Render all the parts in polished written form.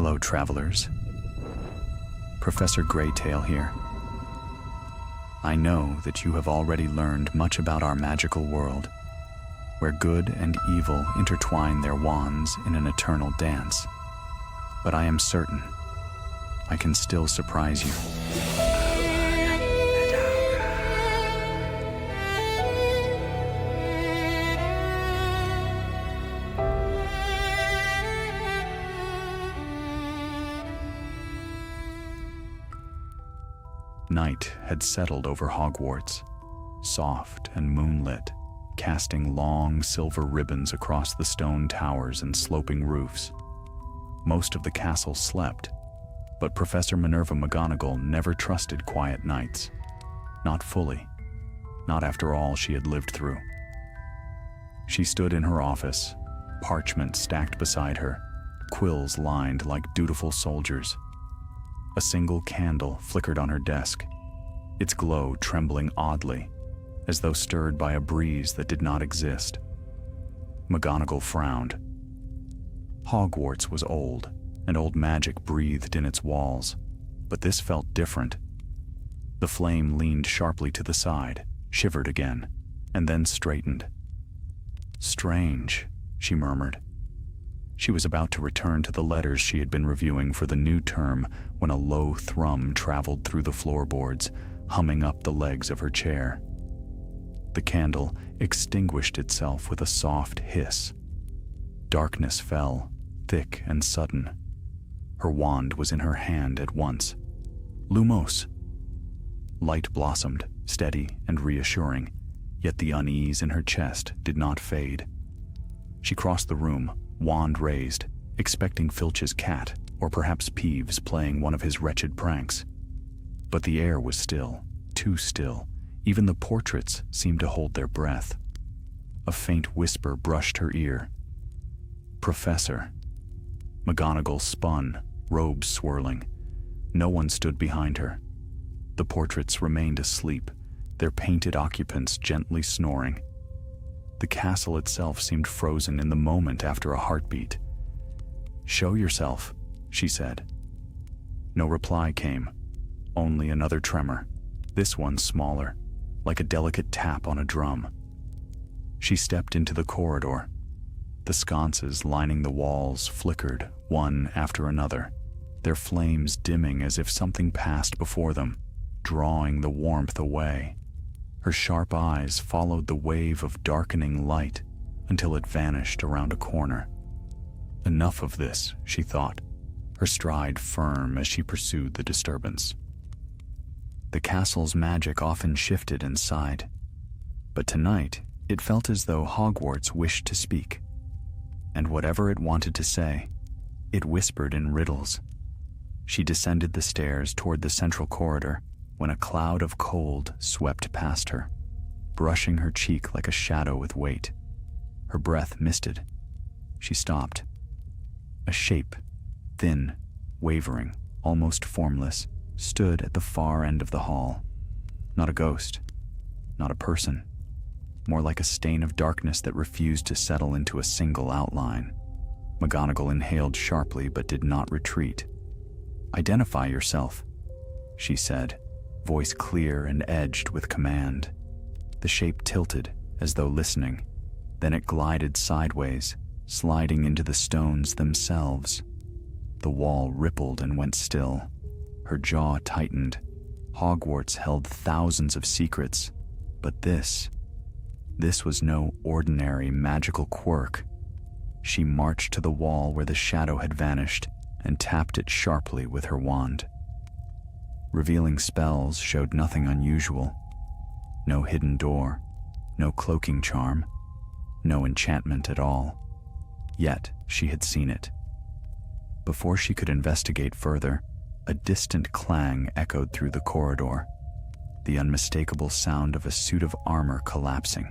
Hello, travelers. Professor GreyTail here. I know that you have already learned much about our magical world, where good and evil intertwine their wands in an eternal dance. But I am certain I can still surprise you. Night had settled over Hogwarts, soft and moonlit, casting long silver ribbons across the stone towers and sloping roofs. Most of the castle slept, but Professor Minerva McGonagall never trusted quiet nights. Not fully, not after all she had lived through. She stood in her office, parchment stacked beside her, quills lined like dutiful soldiers. A single candle flickered on her desk, its glow trembling oddly, as though stirred by a breeze that did not exist. McGonagall frowned. Hogwarts was old, and old magic breathed in its walls, but this felt different. The flame leaned sharply to the side, shivered again, and then straightened. "Strange," she murmured. She was about to return to the letters she had been reviewing for the new term when a low thrum traveled through the floorboards, humming up the legs of her chair. The candle extinguished itself with a soft hiss. Darkness fell, thick and sudden. Her wand was in her hand at once. Lumos! Light blossomed, steady and reassuring, yet the unease in her chest did not fade. She crossed the room, wand raised, expecting Filch's cat, or perhaps Peeves playing one of his wretched pranks. But the air was still, too still. Even the portraits seemed to hold their breath. A faint whisper brushed her ear. "Professor." McGonagall spun, robes swirling. No one stood behind her. The portraits remained asleep, their painted occupants gently snoring. The castle itself seemed frozen in the moment after a heartbeat. "Show yourself," she said. No reply came, only another tremor, this one smaller, like a delicate tap on a drum. She stepped into the corridor. The sconces lining the walls flickered, one after another, their flames dimming as if something passed before them, drawing the warmth away. Her sharp eyes followed the wave of darkening light until it vanished around a corner. Enough of this, she thought, her stride firm as she pursued the disturbance. The castle's magic often shifted and sighed, but tonight it felt as though Hogwarts wished to speak, and whatever it wanted to say, it whispered in riddles. She descended the stairs toward the central corridor when a cloud of cold swept past her, brushing her cheek like a shadow with weight. Her breath misted. She stopped. A shape, thin, wavering, almost formless, stood at the far end of the hall. Not a ghost, not a person, more like a stain of darkness that refused to settle into a single outline. McGonagall inhaled sharply but did not retreat. "Identify yourself," she said, voice clear and edged with command. The shape tilted, as though listening. Then it glided sideways, sliding into the stones themselves. The wall rippled and went still. Her jaw tightened. Hogwarts held thousands of secrets, but this was no ordinary magical quirk. She marched to the wall where the shadow had vanished and tapped it sharply with her wand. Revealing spells showed nothing unusual. No hidden door, no cloaking charm, no enchantment at all. Yet she had seen it. Before she could investigate further, a distant clang echoed through the corridor, the unmistakable sound of a suit of armor collapsing.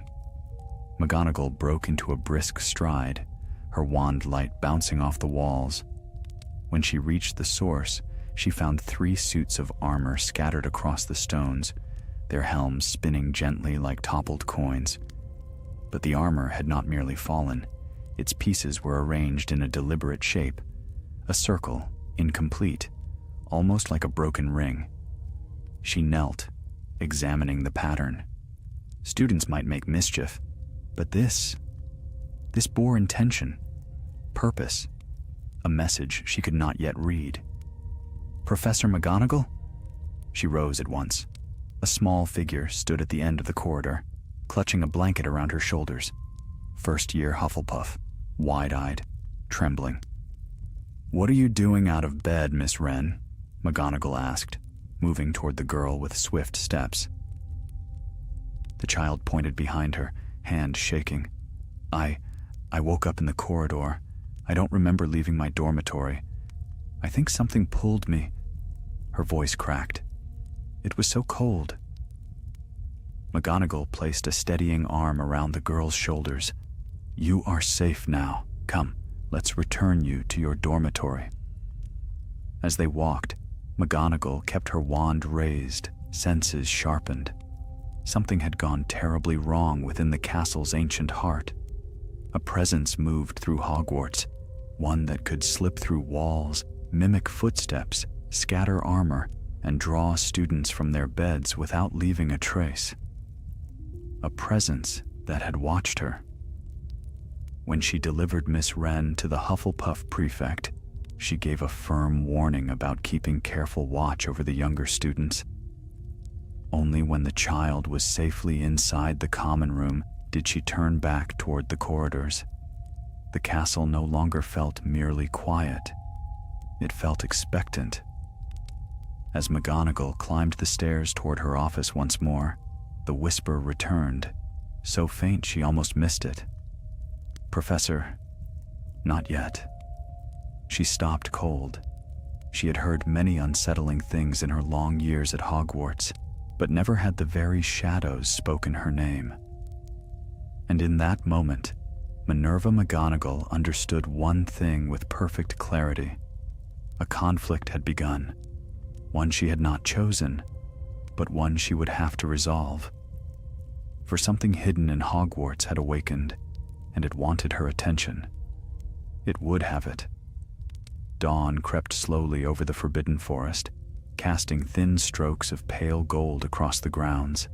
McGonagall broke into a brisk stride, her wand light bouncing off the walls. When she reached the source, she found 3 suits of armor scattered across the stones, their helms spinning gently like toppled coins. But the armor had not merely fallen. Its pieces were arranged in a deliberate shape, a circle incomplete, almost like a broken ring. She knelt, examining the pattern. Students might make mischief, but this bore intention, purpose, a message she could not yet read. "Professor McGonagall?" She rose at once. A small figure stood at the end of the corridor, clutching a blanket around her shoulders. First-year Hufflepuff, wide-eyed, trembling. "What are you doing out of bed, Miss Wren?" McGonagall asked, moving toward the girl with swift steps. The child pointed behind her, hand shaking. I woke up in the corridor. I don't remember leaving my dormitory. I think something pulled me." Her voice cracked. It was so cold. McGonagall placed a steadying arm around the girl's shoulders. "You are safe now. Come, let's return you to your dormitory." As they walked, McGonagall kept her wand raised, senses sharpened. Something had gone terribly wrong within the castle's ancient heart. A presence moved through Hogwarts, one that could slip through walls, mimic footsteps, scatter armor, and draw students from their beds without leaving a trace. A presence that had watched her. When she delivered Miss Wren to the Hufflepuff prefect, she gave a firm warning about keeping careful watch over the younger students. Only when the child was safely inside the common room did she turn back toward the corridors. The castle no longer felt merely quiet. It felt expectant. As McGonagall climbed the stairs toward her office once more, the whisper returned, so faint she almost missed it. "Professor, not yet." She stopped cold. She had heard many unsettling things in her long years at Hogwarts, but never had the very shadows spoken her name. And in that moment, Minerva McGonagall understood one thing with perfect clarity. A conflict had begun, one she had not chosen, but one she would have to resolve. For something hidden in Hogwarts had awakened, and it wanted her attention. It would have it. Dawn crept slowly over the Forbidden Forest, casting thin strokes of pale gold across the grounds.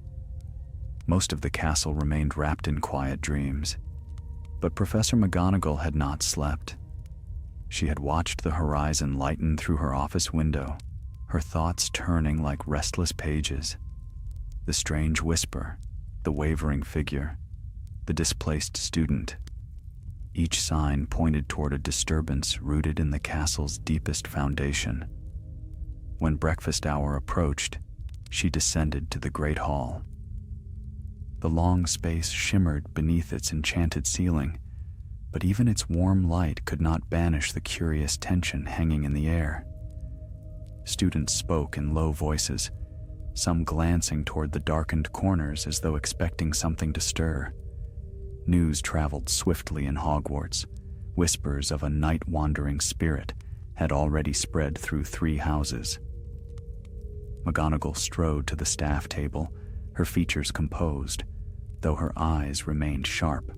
Most of the castle remained wrapped in quiet dreams, but Professor McGonagall had not slept. She had watched the horizon lighten through her office window, her thoughts turning like restless pages. The strange whisper, the wavering figure, the displaced student. Each sign pointed toward a disturbance rooted in the castle's deepest foundation. When breakfast hour approached, she descended to the Great Hall. The long space shimmered beneath its enchanted ceiling, but even its warm light could not banish the curious tension hanging in the air. Students spoke in low voices, some glancing toward the darkened corners as though expecting something to stir. News traveled swiftly in Hogwarts. Whispers of a night-wandering spirit had already spread through 3 houses. McGonagall strode to the staff table, her features composed, though her eyes remained sharp.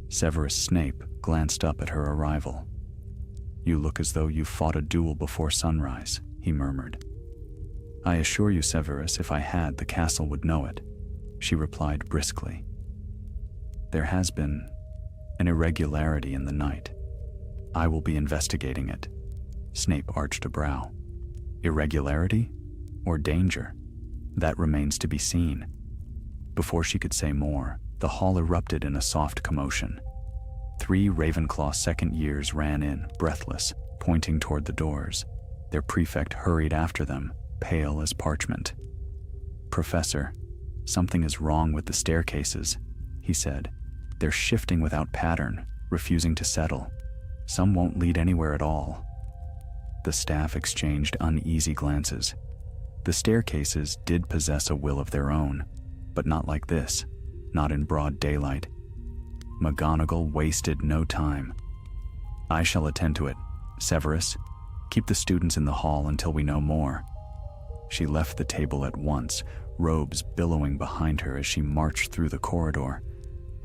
Severus Snape glanced up at her arrival. "You look as though you fought a duel before sunrise," he murmured. "I assure you, Severus, if I had, the castle would know it," she replied briskly. "There has been an irregularity in the night. I will be investigating it." Snape arched a brow. "Irregularity or danger? That remains to be seen." Before she could say more, the hall erupted in a soft commotion. 3 Ravenclaw second years ran in, breathless, pointing toward the doors. Their prefect hurried after them, pale as parchment. "Professor, something is wrong with the staircases," he said. "They're shifting without pattern, refusing to settle. Some won't lead anywhere at all." The staff exchanged uneasy glances. The staircases did possess a will of their own, but not like this, not in broad daylight. McGonagall wasted no time. "I shall attend to it. Severus, keep the students in the hall until we know more." She left the table at once, robes billowing behind her as she marched through the corridor.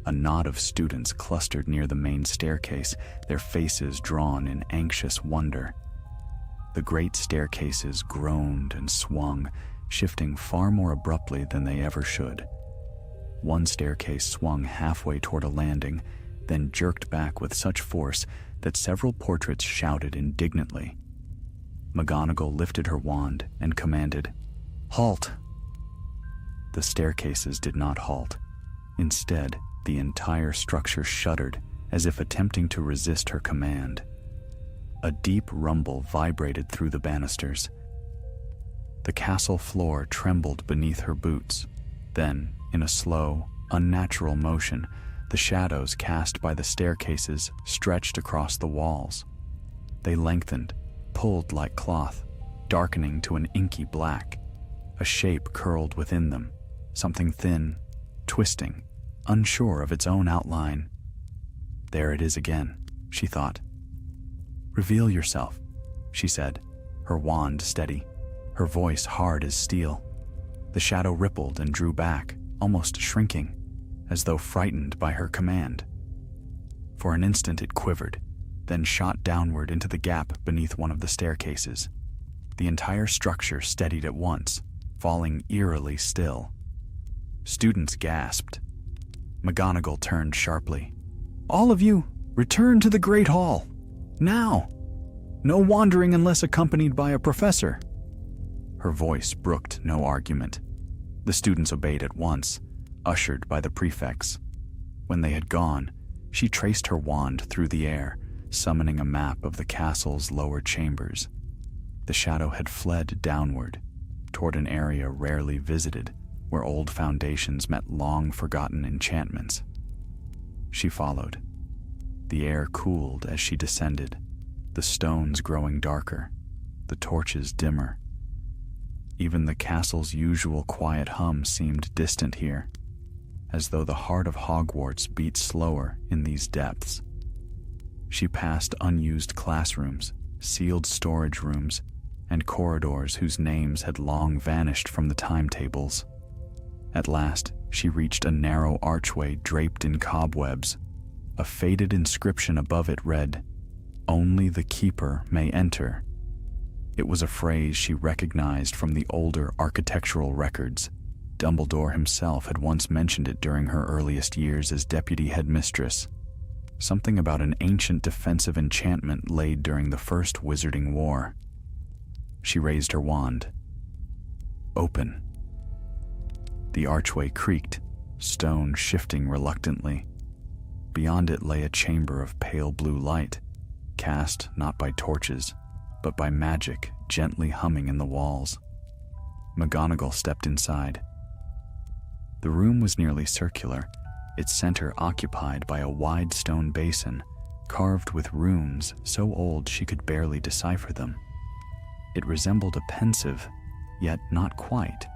A knot of students clustered near the main staircase, their faces drawn in anxious wonder. The great staircases groaned and swung, shifting far more abruptly than they ever should. One staircase swung halfway toward a landing, then jerked back with such force that several portraits shouted indignantly. McGonagall lifted her wand and commanded, "Halt!" The staircases did not halt. Instead, the entire structure shuddered as if attempting to resist her command. A deep rumble vibrated through the banisters. The castle floor trembled beneath her boots. Then, in a slow, unnatural motion, the shadows cast by the staircases stretched across the walls. They lengthened, pulled like cloth, darkening to an inky black. A shape curled within them, something thin, twisting, unsure of its own outline. There it is again, she thought. "Reveal yourself," she said, her wand steady, her voice hard as steel. The shadow rippled and drew back, almost shrinking, as though frightened by her command. For an instant it quivered, then shot downward into the gap beneath one of the staircases. The entire structure steadied at once, falling eerily still. Students gasped. McGonagall turned sharply. "All of you, return to the Great Hall! Now! No wandering unless accompanied by a professor!" Her voice brooked no argument. The students obeyed at once, ushered by the prefects. When they had gone, she traced her wand through the air, summoning a map of the castle's lower chambers. The shadow had fled downward, toward an area rarely visited, where old foundations met long-forgotten enchantments. She followed. The air cooled as she descended, the stones growing darker, the torches dimmer. Even the castle's usual quiet hum seemed distant here, as though the heart of Hogwarts beat slower in these depths. She passed unused classrooms, sealed storage rooms, and corridors whose names had long vanished from the timetables. At last, she reached a narrow archway draped in cobwebs. A faded inscription above it read, "Only the Keeper may enter." It was a phrase she recognized from the older architectural records. Dumbledore himself had once mentioned it during her earliest years as deputy headmistress. Something about an ancient defensive enchantment laid during the First Wizarding War. She raised her wand. Open. The archway creaked, stone shifting reluctantly. Beyond it lay a chamber of pale blue light, cast not by torches, but by magic gently humming in the walls. McGonagall stepped inside. The room was nearly circular, its center occupied by a wide stone basin, carved with runes so old she could barely decipher them. It resembled a pensive, yet not quite.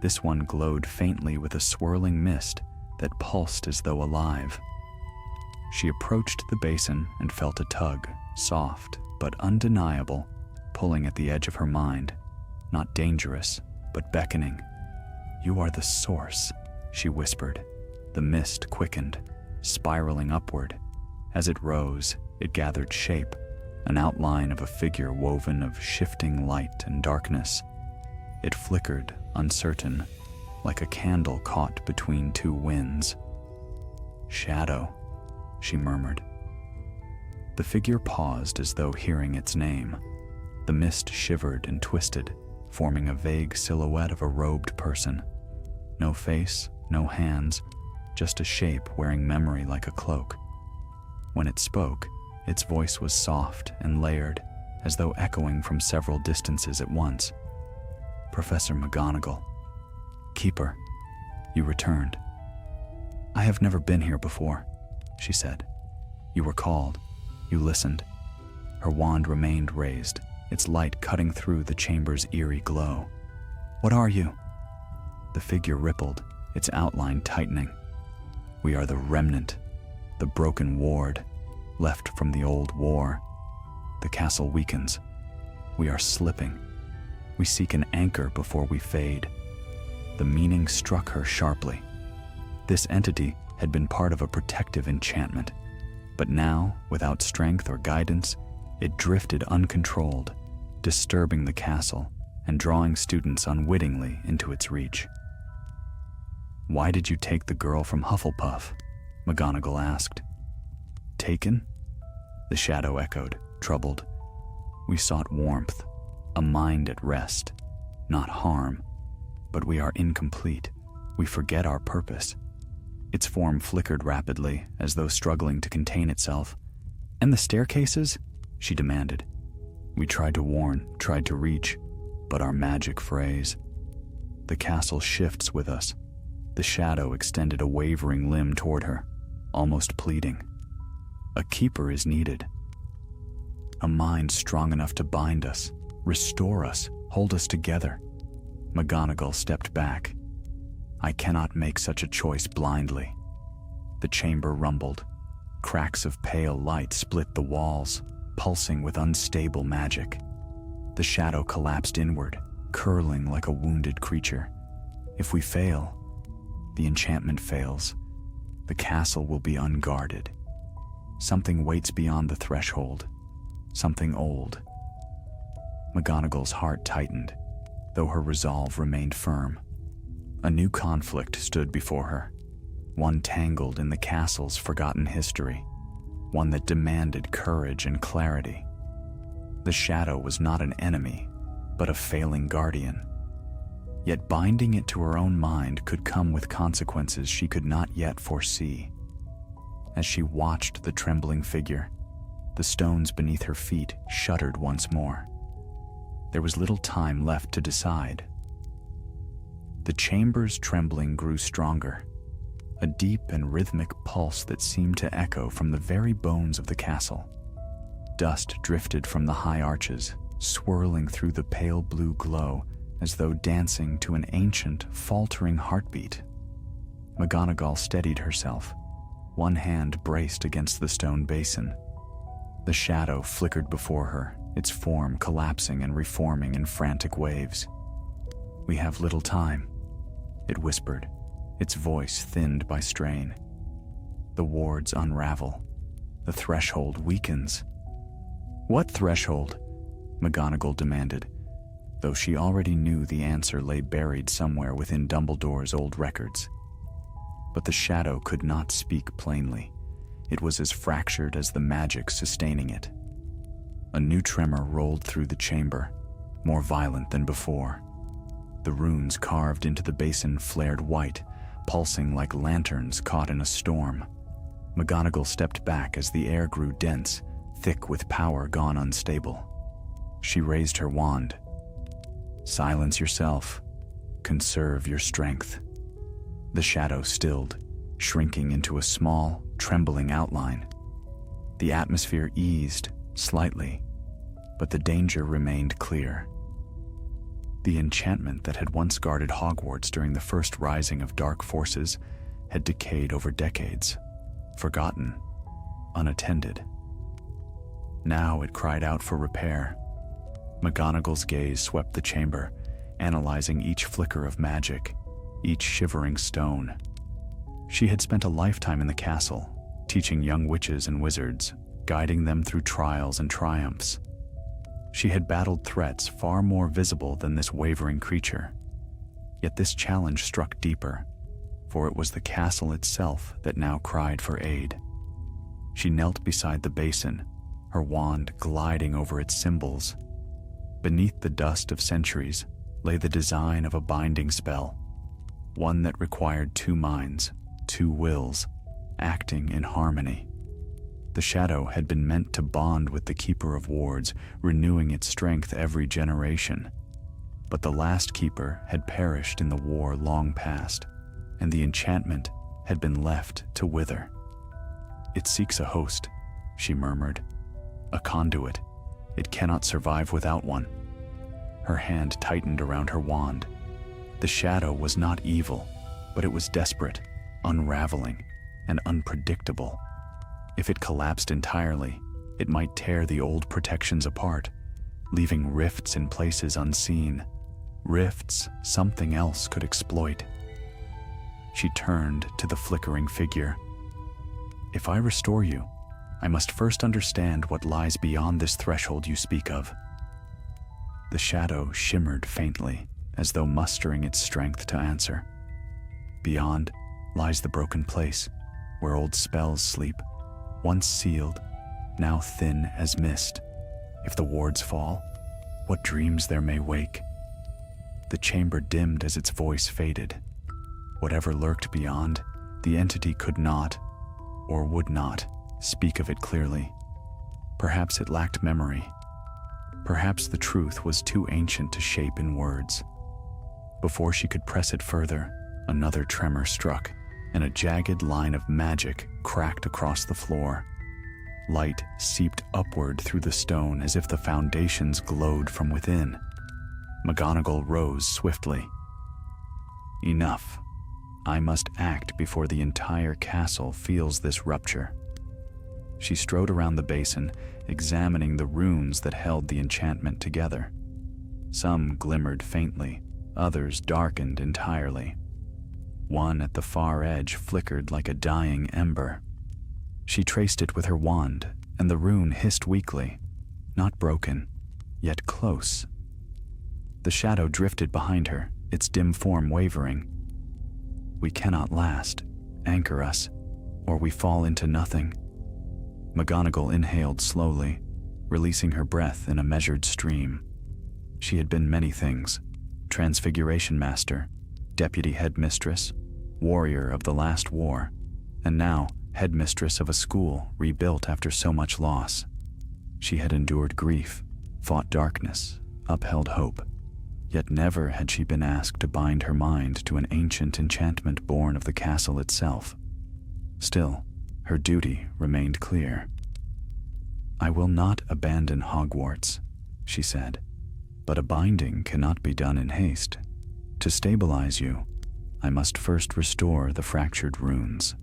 This one glowed faintly with a swirling mist that pulsed as though alive. She approached the basin and felt a tug, soft but undeniable, pulling at the edge of her mind, not dangerous, but beckoning. "You are the source," she whispered. The mist quickened, spiraling upward. As it rose, it gathered shape, an outline of a figure woven of shifting light and darkness. It flickered, uncertain, like a candle caught between two winds. "Shadow," she murmured. The figure paused as though hearing its name. The mist shivered and twisted, forming a vague silhouette of a robed person. No face, no hands, just a shape wearing memory like a cloak. When it spoke, its voice was soft and layered, as though echoing from several distances at once. "Professor McGonagall. Keeper, you returned." "I have never been here before," she said. "You were called. You listened." Her wand remained raised, its light cutting through the chamber's eerie glow. "What are you?" The figure rippled, its outline tightening. "We are the remnant, the broken ward, left from the old war. The castle weakens. We are slipping. We seek an anchor before we fade." The meaning struck her sharply. This entity had been part of a protective enchantment, but now, without strength or guidance, it drifted uncontrolled, disturbing the castle and drawing students unwittingly into its reach. "Why did you take the girl from Hufflepuff?" McGonagall asked. "Taken?" the shadow echoed, troubled. "We sought warmth, a mind at rest, not harm, but we are incomplete. We forget our purpose." Its form flickered rapidly, as though struggling to contain itself. "And the staircases?" she demanded. "We tried to warn, tried to reach, but our magic frays. The castle shifts with us." The shadow extended a wavering limb toward her, almost pleading. "A keeper is needed. A mind strong enough to bind us, restore us, hold us together." McGonagall stepped back. "I cannot make such a choice blindly." The chamber rumbled. Cracks of pale light split the walls, pulsing with unstable magic. The shadow collapsed inward, curling like a wounded creature. "If we fail, the enchantment fails. The castle will be unguarded. Something waits beyond the threshold, something old." McGonagall's heart tightened, though her resolve remained firm. A new conflict stood before her, one tangled in the castle's forgotten history, one that demanded courage and clarity. The shadow was not an enemy, but a failing guardian. Yet binding it to her own mind could come with consequences she could not yet foresee. As she watched the trembling figure, the stones beneath her feet shuddered once more. There was little time left to decide. The chamber's trembling grew stronger, a deep and rhythmic pulse that seemed to echo from the very bones of the castle. Dust drifted from the high arches, swirling through the pale blue glow as though dancing to an ancient, faltering heartbeat. McGonagall steadied herself, one hand braced against the stone basin. The shadow flickered before her, its form collapsing and reforming in frantic waves. "We have little time," it whispered, its voice thinned by strain. "The wards unravel. The threshold weakens." "What threshold?" McGonagall demanded, though she already knew the answer lay buried somewhere within Dumbledore's old records. But the shadow could not speak plainly. It was as fractured as the magic sustaining it. A new tremor rolled through the chamber, more violent than before. The runes carved into the basin flared white, pulsing like lanterns caught in a storm. McGonagall stepped back as the air grew dense, thick with power gone unstable. She raised her wand. "Silence yourself. Conserve your strength." The shadow stilled, shrinking into a small, trembling outline. The atmosphere eased slightly, but the danger remained clear. The enchantment that had once guarded Hogwarts during the first rising of dark forces had decayed over decades, forgotten, unattended. Now it cried out for repair. McGonagall's gaze swept the chamber, analyzing each flicker of magic, each shivering stone. She had spent a lifetime in the castle, teaching young witches and wizards, guiding them through trials and triumphs. She had battled threats far more visible than this wavering creature. Yet this challenge struck deeper, for it was the castle itself that now cried for aid. She knelt beside the basin, her wand gliding over its symbols. Beneath the dust of centuries lay the design of a binding spell, one that required two minds, two wills, acting in harmony. The shadow had been meant to bond with the Keeper of Wards, renewing its strength every generation. But the last keeper had perished in the war long past, and the enchantment had been left to wither. "It seeks a host," she murmured. "A conduit. It cannot survive without one." Her hand tightened around her wand. The shadow was not evil, but it was desperate, unraveling, and unpredictable. If it collapsed entirely, it might tear the old protections apart, leaving rifts in places unseen, rifts something else could exploit. She turned to the flickering figure. "If I restore you, I must first understand what lies beyond this threshold you speak of." The shadow shimmered faintly, as though mustering its strength to answer. Beyond lies the broken place, where old spells sleep, once sealed, now thin as mist. If the wards fall, what dreams there may wake. The chamber dimmed as its voice faded. Whatever lurked beyond, the entity could not, or would not, speak of it clearly. Perhaps it lacked memory. Perhaps the truth was too ancient to shape in words. Before she could press it further, another tremor struck, and a jagged line of magic cracked across the floor. Light seeped upward through the stone as if the foundations glowed from within. McGonagall rose swiftly. Enough. I must act before the entire castle feels this rupture. She strode around the basin, examining the runes that held the enchantment together. Some glimmered faintly, others darkened entirely. One at the far edge flickered like a dying ember. She traced it with her wand, and the rune hissed weakly, not broken, yet close. The shadow drifted behind her, its dim form wavering. We cannot last. Anchor us, or we fall into nothing. McGonagall inhaled slowly, releasing her breath in a measured stream. She had been many things: Transfiguration Master, Deputy Headmistress, Warrior of the Last War, and now Headmistress of a school rebuilt after so much loss. She had endured grief, fought darkness, upheld hope, yet never had she been asked to bind her mind to an ancient enchantment born of the castle itself. Still, her duty remained clear. "I will not abandon Hogwarts," she said, "but a binding cannot be done in haste. To stabilize you, I must first restore the fractured runes."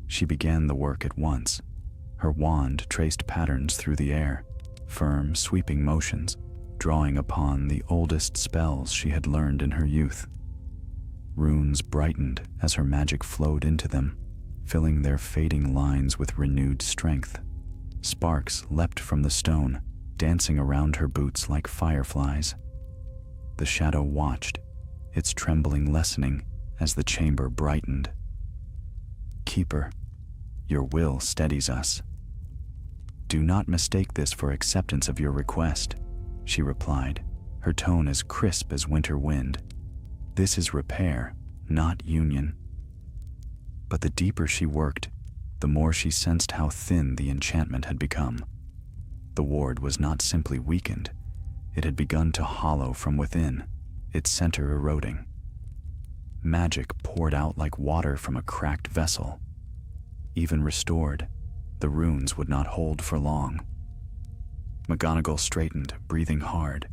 She began the work at once. Her wand traced patterns through the air, firm, sweeping motions, drawing upon the oldest spells she had learned in her youth. Runes brightened as her magic flowed into them, filling their fading lines with renewed strength. Sparks leapt from the stone, dancing around her boots like fireflies. The shadow watched, its trembling lessening as the chamber brightened. "Keeper, your will steadies us." "Do not mistake this for acceptance of your request," she replied, her tone as crisp as winter wind. "This is repair, not union." But the deeper she worked, the more she sensed how thin the enchantment had become. The ward was not simply weakened, it had begun to hollow from within, its center eroding. Magic poured out like water from a cracked vessel. Even restored, the runes would not hold for long. McGonagall straightened, breathing hard.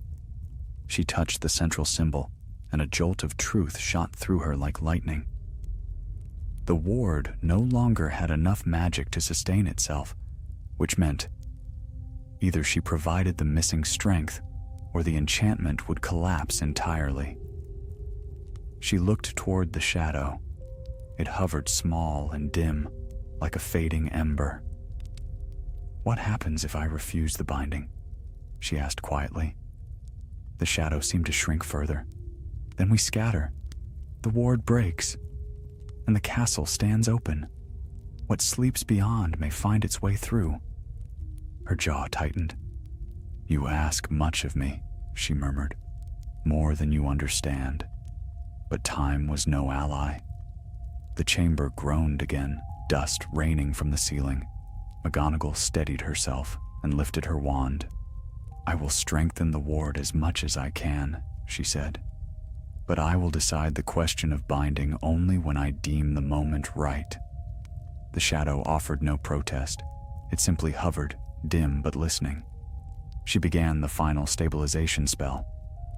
She touched the central symbol, and a jolt of truth shot through her like lightning. The ward no longer had enough magic to sustain itself, which meant either she provided the missing strength, or the enchantment would collapse entirely. She looked toward the shadow. It hovered small and dim, like a fading ember. "What happens if I refuse the binding?" she asked quietly. The shadow seemed to shrink further. "Then we scatter. The ward breaks, and the castle stands open. What sleeps beyond may find its way through." Her jaw tightened. "You ask much of me," she murmured, "more than you understand." But time was no ally. The chamber groaned again, dust raining from the ceiling. McGonagall steadied herself and lifted her wand. "I will strengthen the ward as much as I can," she said. "But I will decide the question of binding only when I deem the moment right." The shadow offered no protest. It simply hovered, dim but listening. She began the final stabilization spell.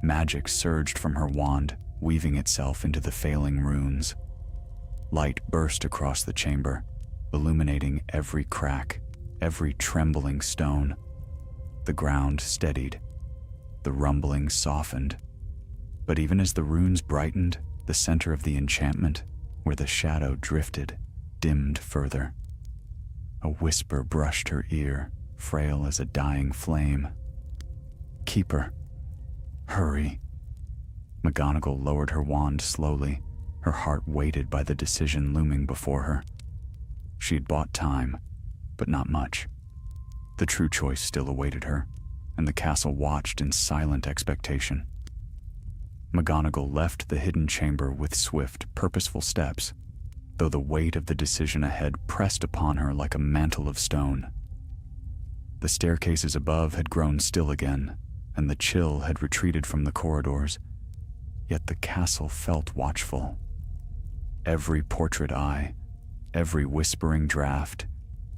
Magic surged from her wand, weaving itself into the failing runes. Light burst across the chamber, illuminating every crack, every trembling stone. The ground steadied. The rumbling softened. But even as the runes brightened, the center of the enchantment, where the shadow drifted, dimmed further. A whisper brushed her ear, frail as a dying flame. "Keeper, Hurry. McGonagall lowered her wand slowly, her heart weighted by the decision looming before her. She had bought time, but not much. The true choice still awaited her, and the castle watched in silent expectation. McGonagall left the hidden chamber with swift, purposeful steps, though the weight of the decision ahead pressed upon her like a mantle of stone. The staircases above had grown still again, and the chill had retreated from the corridors, yet the castle felt watchful. Every portrait eye, every whispering draft,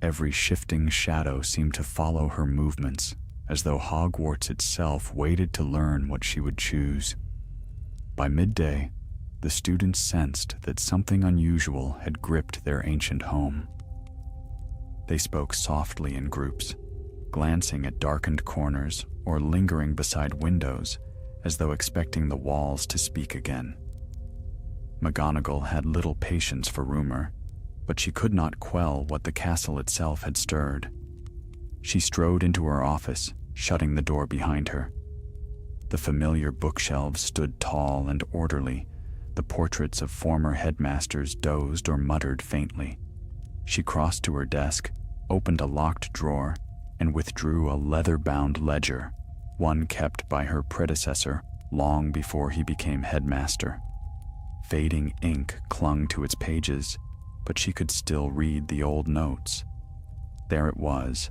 every shifting shadow seemed to follow her movements, as though Hogwarts itself waited to learn what she would choose. By midday, the students sensed that something unusual had gripped their ancient home. They spoke softly in groups, glancing at darkened corners or lingering beside windows as though expecting the walls to speak again. McGonagall had little patience for rumor, but she could not quell what the castle itself had stirred. She strode into her office, shutting the door behind her. The familiar bookshelves stood tall and orderly. The portraits of former headmasters dozed or muttered faintly. She crossed to her desk, opened a locked drawer, and withdrew a leather-bound ledger, one kept by her predecessor long before he became headmaster. Fading ink clung to its pages, but she could still read the old notes. There it was,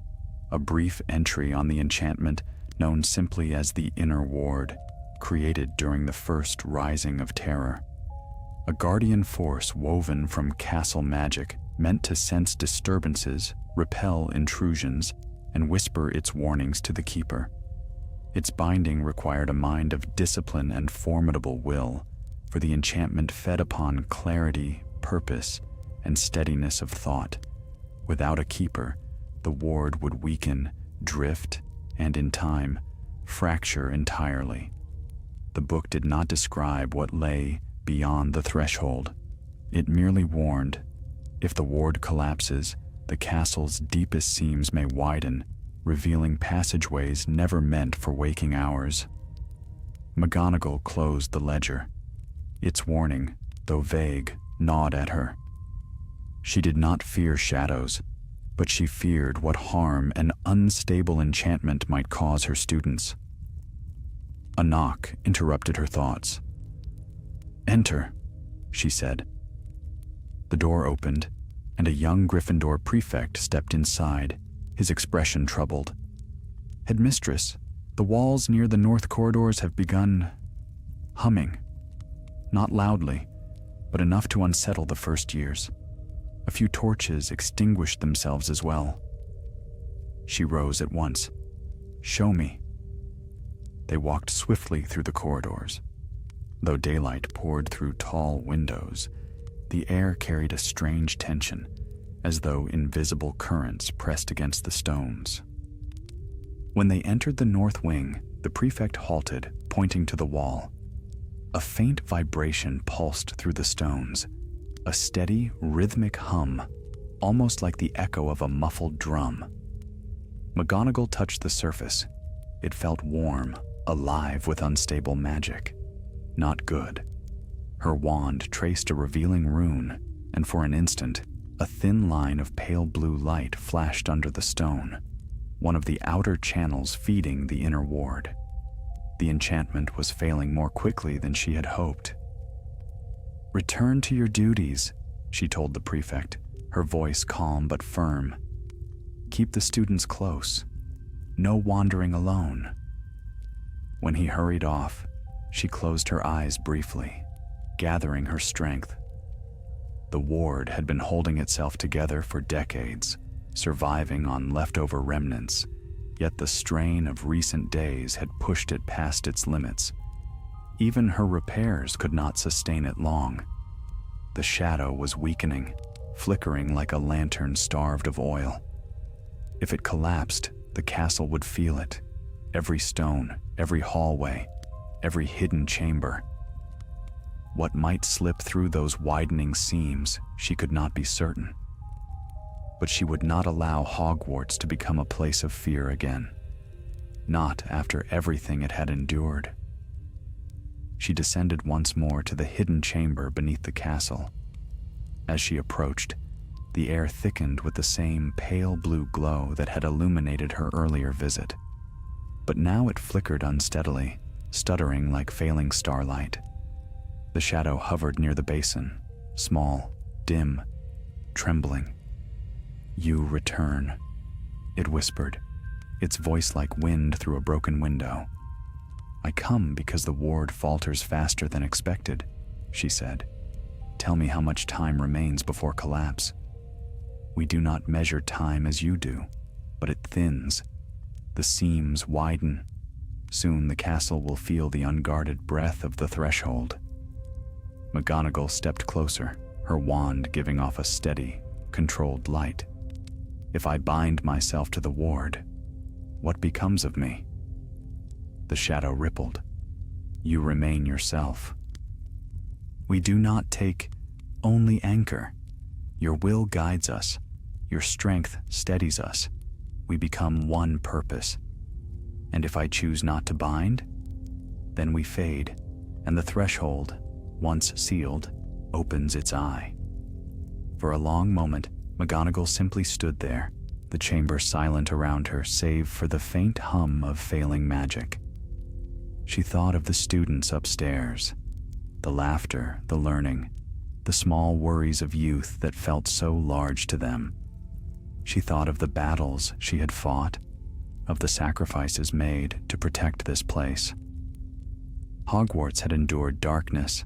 a brief entry on the enchantment known simply as the Inner Ward, created during the first Rising of Terror. A guardian force woven from castle magic meant to sense disturbances, repel intrusions, and whisper its warnings to the keeper. Its binding required a mind of discipline and formidable will, for the enchantment fed upon clarity, purpose, and steadiness of thought. Without a keeper, the ward would weaken, drift, and in time, fracture entirely. The book did not describe what lay beyond the threshold. It merely warned, if the ward collapses, the castle's deepest seams may widen, revealing passageways never meant for waking hours. McGonagall closed the ledger. Its warning, though vague, gnawed at her. She did not fear shadows, but she feared what harm an unstable enchantment might cause her students. A knock interrupted her thoughts. "Enter," she said. The door opened, and a young Gryffindor prefect stepped inside, his expression troubled. "Headmistress, the walls near the north corridors have begun humming. Not loudly, but enough to unsettle the first years. A few torches extinguished themselves as well." She rose at once. "Show me." They walked swiftly through the corridors. Though daylight poured through tall windows, the air carried a strange tension, as though invisible currents pressed against the stones. When they entered the north wing, the prefect halted, pointing to the wall. A faint vibration pulsed through the stones, a steady, rhythmic hum, almost like the echo of a muffled drum. McGonagall touched the surface. It felt warm, alive with unstable magic. Not good. Her wand traced a revealing rune, and for an instant, a thin line of pale blue light flashed under the stone, one of the outer channels feeding the inner ward. The enchantment was failing more quickly than she had hoped. "Return to your duties," she told the prefect, her voice calm but firm. "Keep the students close. No wandering alone." When he hurried off, she closed her eyes briefly, gathering her strength. The ward had been holding itself together for decades, surviving on leftover remnants, yet the strain of recent days had pushed it past its limits. Even her repairs could not sustain it long. The shadow was weakening, flickering like a lantern starved of oil. If it collapsed, the castle would feel it. Every stone, every hallway, every hidden chamber. What might slip through those widening seams, she could not be certain. But she would not allow Hogwarts to become a place of fear again. Not after everything it had endured. She descended once more to the hidden chamber beneath the castle. As she approached, the air thickened with the same pale blue glow that had illuminated her earlier visit. But now it flickered unsteadily, stuttering like failing starlight. The shadow hovered near the basin, small, dim, trembling. "You return," it whispered, its voice like wind through a broken window. "I come because the ward falters faster than expected," she said. "Tell me how much time remains before collapse." "We do not measure time as you do, but it thins. The seams widen. Soon the castle will feel the unguarded breath of the threshold." McGonagall stepped closer, her wand giving off a steady, controlled light. "If I bind myself to the ward, what becomes of me?" The shadow rippled. "You remain yourself." "We do not take only anchor. Your will guides us. Your strength steadies us. We become one purpose. And if I choose not to bind, then we fade, and the threshold, once sealed, opens its eye." For a long moment, McGonagall simply stood there, the chamber silent around her save for the faint hum of failing magic. She thought of the students upstairs, the laughter, the learning, the small worries of youth that felt so large to them. She thought of the battles she had fought, of the sacrifices made to protect this place. Hogwarts had endured darkness,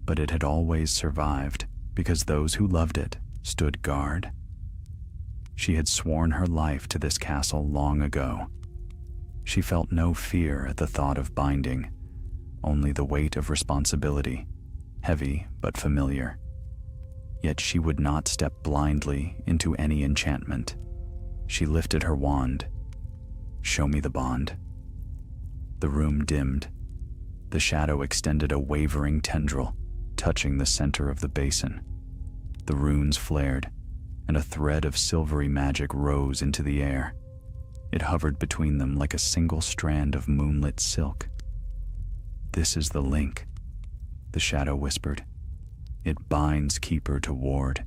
but it had always survived because those who loved it stood guard. She had sworn her life to this castle long ago. She felt no fear at the thought of binding, only the weight of responsibility, heavy but familiar. Yet she would not step blindly into any enchantment. She lifted her wand. "Show me the bond." The room dimmed. The shadow extended a wavering tendril, touching the center of the basin. The runes flared, and a thread of silvery magic rose into the air. It hovered between them like a single strand of moonlit silk. "This is the link," the shadow whispered. "It binds Keeper to ward,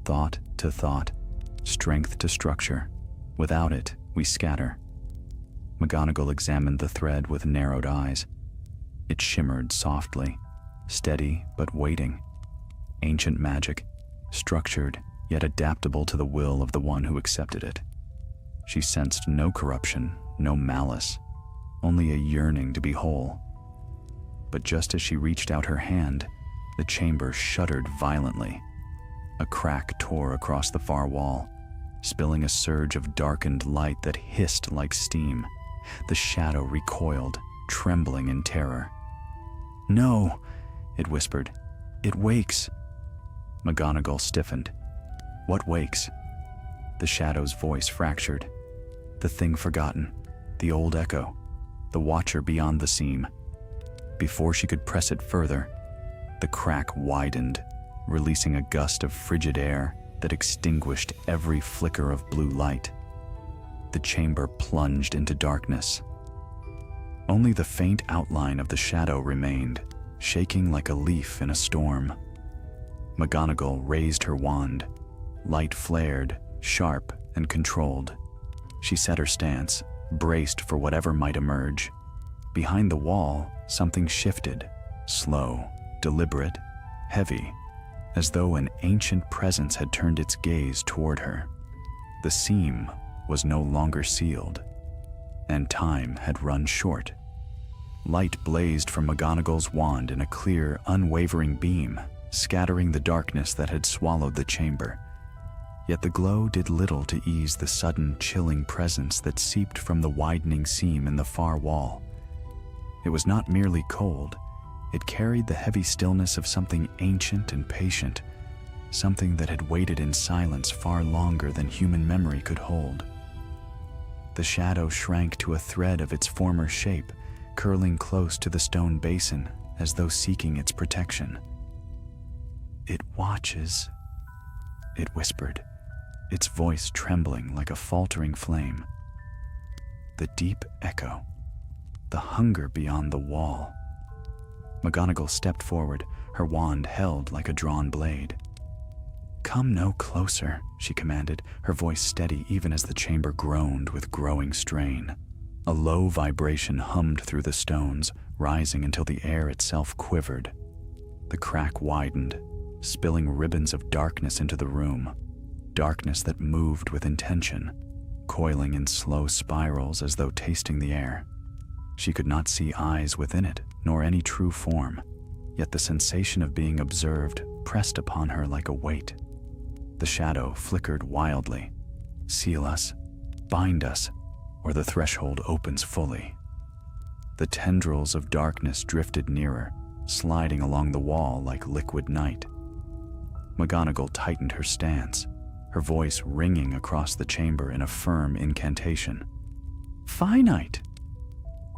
thought to thought, strength to structure. Without it, we scatter." McGonagall examined the thread with narrowed eyes. It shimmered softly, steady but waiting. Ancient magic, structured yet adaptable to the will of the one who accepted it. She sensed no corruption, no malice, only a yearning to be whole. But just as she reached out her hand, the chamber shuddered violently. A crack tore across the far wall, spilling a surge of darkened light that hissed like steam. The shadow recoiled, trembling in terror. "No," it whispered. "It wakes." McGonagall stiffened. "What wakes?" The shadow's voice fractured. "The thing forgotten, the old echo, the watcher beyond the seam." Before she could press it further, the crack widened, releasing a gust of frigid air that extinguished every flicker of blue light. The chamber plunged into darkness. Only the faint outline of the shadow remained, shaking like a leaf in a storm. McGonagall raised her wand. Light flared, sharp and controlled. She set her stance, braced for whatever might emerge. Behind the wall, something shifted, slow, deliberate, heavy, as though an ancient presence had turned its gaze toward her. The seam was no longer sealed, and time had run short. Light blazed from McGonagall's wand in a clear, unwavering beam, scattering the darkness that had swallowed the chamber. Yet the glow did little to ease the sudden, chilling presence that seeped from the widening seam in the far wall. It was not merely cold, it carried the heavy stillness of something ancient and patient, something that had waited in silence far longer than human memory could hold. The shadow shrank to a thread of its former shape, curling close to the stone basin as though seeking its protection. "It watches," it whispered, its voice trembling like a faltering flame. The deep echo, the hunger beyond the wall. McGonagall stepped forward, her wand held like a drawn blade. "Come no closer," she commanded, her voice steady even as the chamber groaned with growing strain. A low vibration hummed through the stones, rising until the air itself quivered. The crack widened, spilling ribbons of darkness into the room, darkness that moved with intention, coiling in slow spirals as though tasting the air. She could not see eyes within it, nor any true form, yet the sensation of being observed pressed upon her like a weight. The shadow flickered wildly. Seal us, bind us, or the threshold opens fully. The tendrils of darkness drifted nearer, sliding along the wall like liquid night. McGonagall tightened her stance, her voice ringing across the chamber in a firm incantation. "Finite!"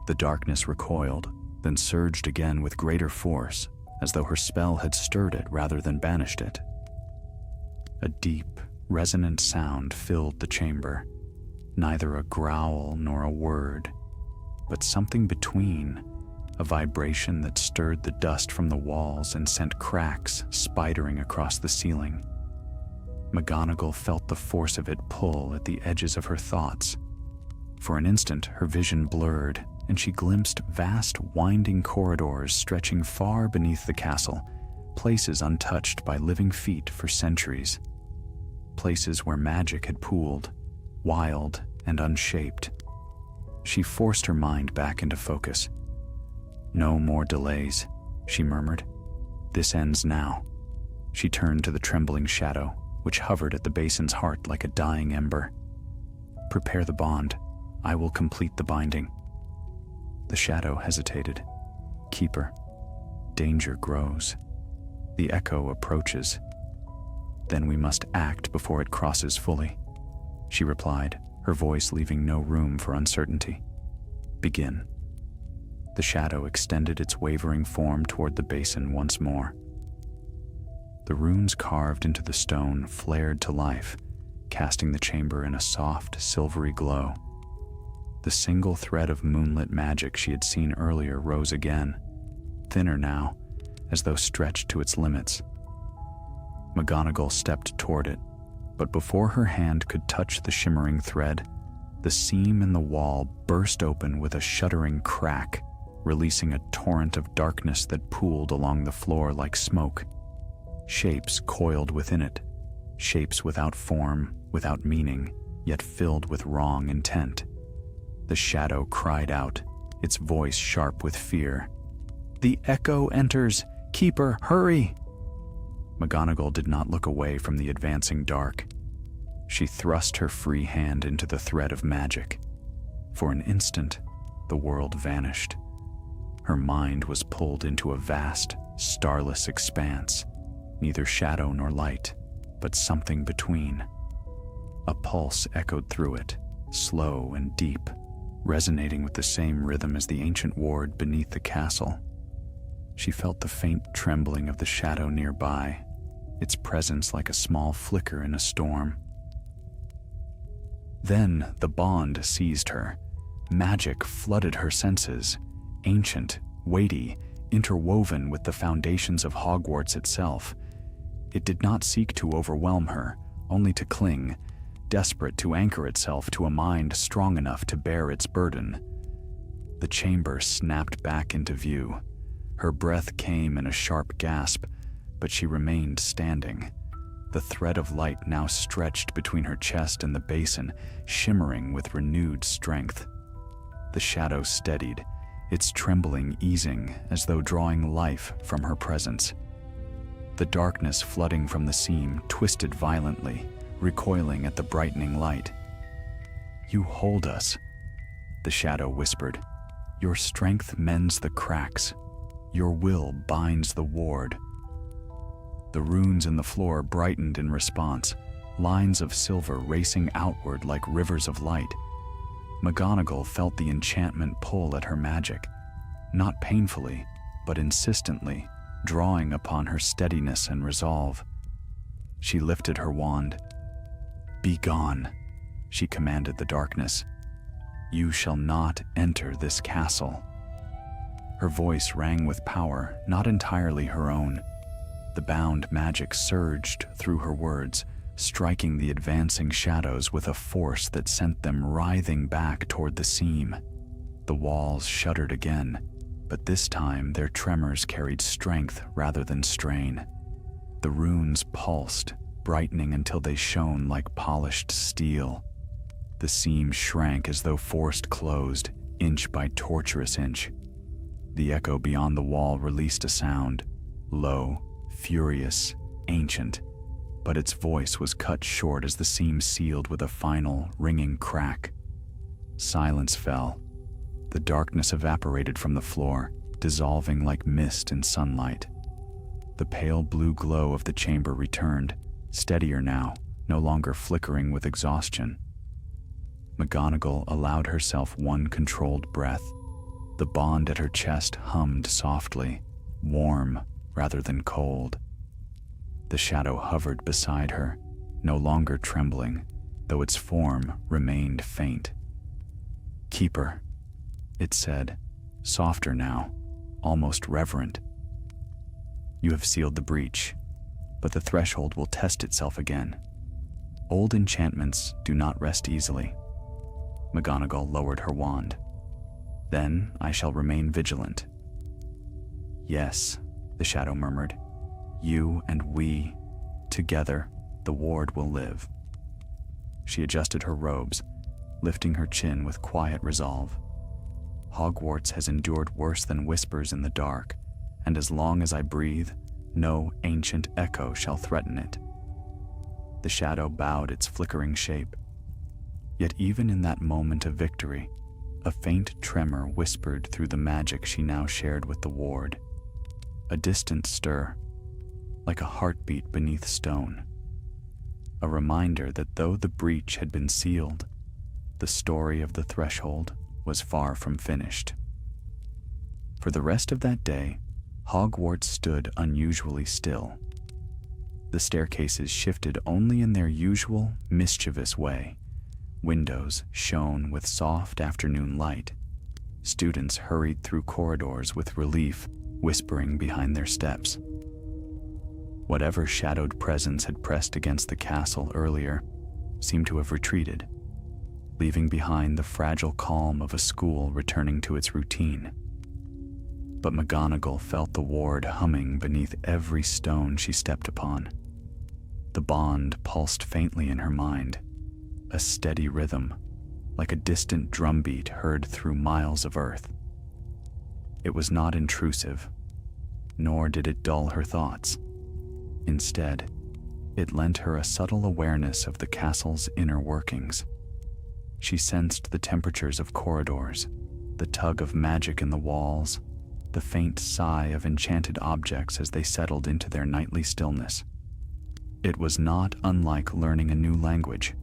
The darkness recoiled, then surged again with greater force, as though her spell had stirred it rather than banished it. A deep, resonant sound filled the chamber, neither a growl nor a word, but something between, a vibration that stirred the dust from the walls and sent cracks spidering across the ceiling. McGonagall felt the force of it pull at the edges of her thoughts. For an instant, her vision blurred, and she glimpsed vast, winding corridors stretching far beneath the castle, places untouched by living feet for centuries. Places where magic had pooled, wild and unshaped. She forced her mind back into focus. "No more delays," she murmured. "This ends now." She turned to the trembling shadow, which hovered at the basin's heart like a dying ember. "Prepare the bond. I will complete the binding." The shadow hesitated. "Keeper, danger grows. The echo approaches. Then we must act before it crosses fully," she replied, her voice leaving no room for uncertainty. "Begin." The shadow extended its wavering form toward the basin once more. The runes carved into the stone flared to life, casting the chamber in a soft, silvery glow. The single thread of moonlit magic she had seen earlier rose again, thinner now, as though stretched to its limits. McGonagall stepped toward it, but before her hand could touch the shimmering thread, the seam in the wall burst open with a shuddering crack, releasing a torrent of darkness that pooled along the floor like smoke. Shapes coiled within it, shapes without form, without meaning, yet filled with wrong intent. The shadow cried out, its voice sharp with fear. "The echo enters! Keeper, hurry!" McGonagall did not look away from the advancing dark. She thrust her free hand into the thread of magic. For an instant, the world vanished. Her mind was pulled into a vast, starless expanse, neither shadow nor light, but something between. A pulse echoed through it, slow and deep, resonating with the same rhythm as the ancient ward beneath the castle. She felt the faint trembling of the shadow nearby, its presence like a small flicker in a storm. Then the bond seized her. Magic flooded her senses, ancient, weighty, interwoven with the foundations of Hogwarts itself. It did not seek to overwhelm her, only to cling, desperate to anchor itself to a mind strong enough to bear its burden. The chamber snapped back into view. Her breath came in a sharp gasp, but she remained standing. The thread of light now stretched between her chest and the basin, shimmering with renewed strength. The shadow steadied, its trembling easing as though drawing life from her presence. The darkness flooding from the seam twisted violently, recoiling at the brightening light. "You hold us," the shadow whispered. "Your strength mends the cracks. Your will binds the ward." The runes in the floor brightened in response, lines of silver racing outward like rivers of light. McGonagall felt the enchantment pull at her magic, not painfully, but insistently, drawing upon her steadiness and resolve. She lifted her wand. "Be gone," she commanded the darkness. "You shall not enter this castle." Her voice rang with power, not entirely her own. The bound magic surged through her words, striking the advancing shadows with a force that sent them writhing back toward the seam. The walls shuddered again, but this time their tremors carried strength rather than strain. The runes pulsed, brightening until they shone like polished steel. The seam shrank as though forced closed, inch by torturous inch. The echo beyond the wall released a sound, low, furious, ancient, but its voice was cut short as the seam sealed with a final, ringing crack. Silence fell. The darkness evaporated from the floor, dissolving like mist in sunlight. The pale blue glow of the chamber returned, steadier now, no longer flickering with exhaustion. McGonagall allowed herself one controlled breath. The bond at her chest hummed softly, warm rather than cold. The shadow hovered beside her, no longer trembling, though its form remained faint. "Keeper," it said, softer now, almost reverent. "You have sealed the breach, but the threshold will test itself again. Old enchantments do not rest easily." McGonagall lowered her wand. "Then I shall remain vigilant." "Yes," the shadow murmured. "You and we, together, the ward will live." She adjusted her robes, lifting her chin with quiet resolve. "Hogwarts has endured worse than whispers in the dark, and as long as I breathe, no ancient echo shall threaten it." The shadow bowed its flickering shape. Yet even in that moment of victory, a faint tremor whispered through the magic she now shared with the ward. A distant stir, like a heartbeat beneath stone. A reminder that though the breach had been sealed, the story of the threshold was far from finished. For the rest of that day, Hogwarts stood unusually still. The staircases shifted only in their usual, mischievous way. Windows shone with soft afternoon light. Students hurried through corridors with relief, whispering behind their steps. Whatever shadowed presence had pressed against the castle earlier seemed to have retreated, leaving behind the fragile calm of a school returning to its routine. But McGonagall felt the ward humming beneath every stone she stepped upon. The bond pulsed faintly in her mind, a steady rhythm, like a distant drumbeat heard through miles of earth. It was not intrusive, nor did it dull her thoughts. Instead, it lent her a subtle awareness of the castle's inner workings. She sensed the temperatures of corridors, the tug of magic in the walls, the faint sigh of enchanted objects as they settled into their nightly stillness. It was not unlike learning a new language,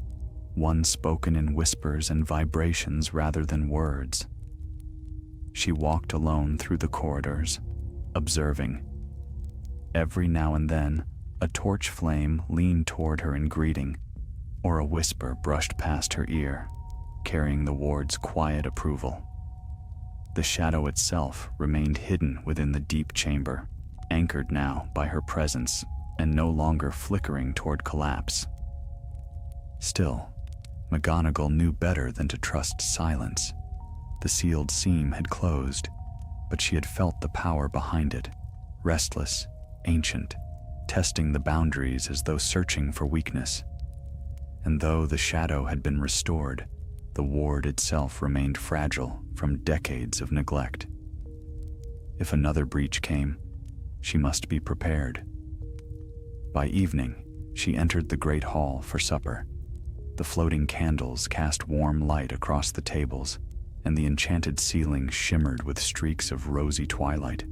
one spoken in whispers and vibrations rather than words. She walked alone through the corridors, observing. Every now and then, a torch flame leaned toward her in greeting, or a whisper brushed past her ear, carrying the ward's quiet approval. The shadow itself remained hidden within the deep chamber, anchored now by her presence and no longer flickering toward collapse. Still, McGonagall knew better than to trust silence. The sealed seam had closed, but she had felt the power behind it, restless, ancient, testing the boundaries as though searching for weakness. And though the shadow had been restored, the ward itself remained fragile from decades of neglect. If another breach came, she must be prepared. By evening, she entered the great hall for supper. The floating candles cast warm light across the tables, and the enchanted ceiling shimmered with streaks of rosy twilight.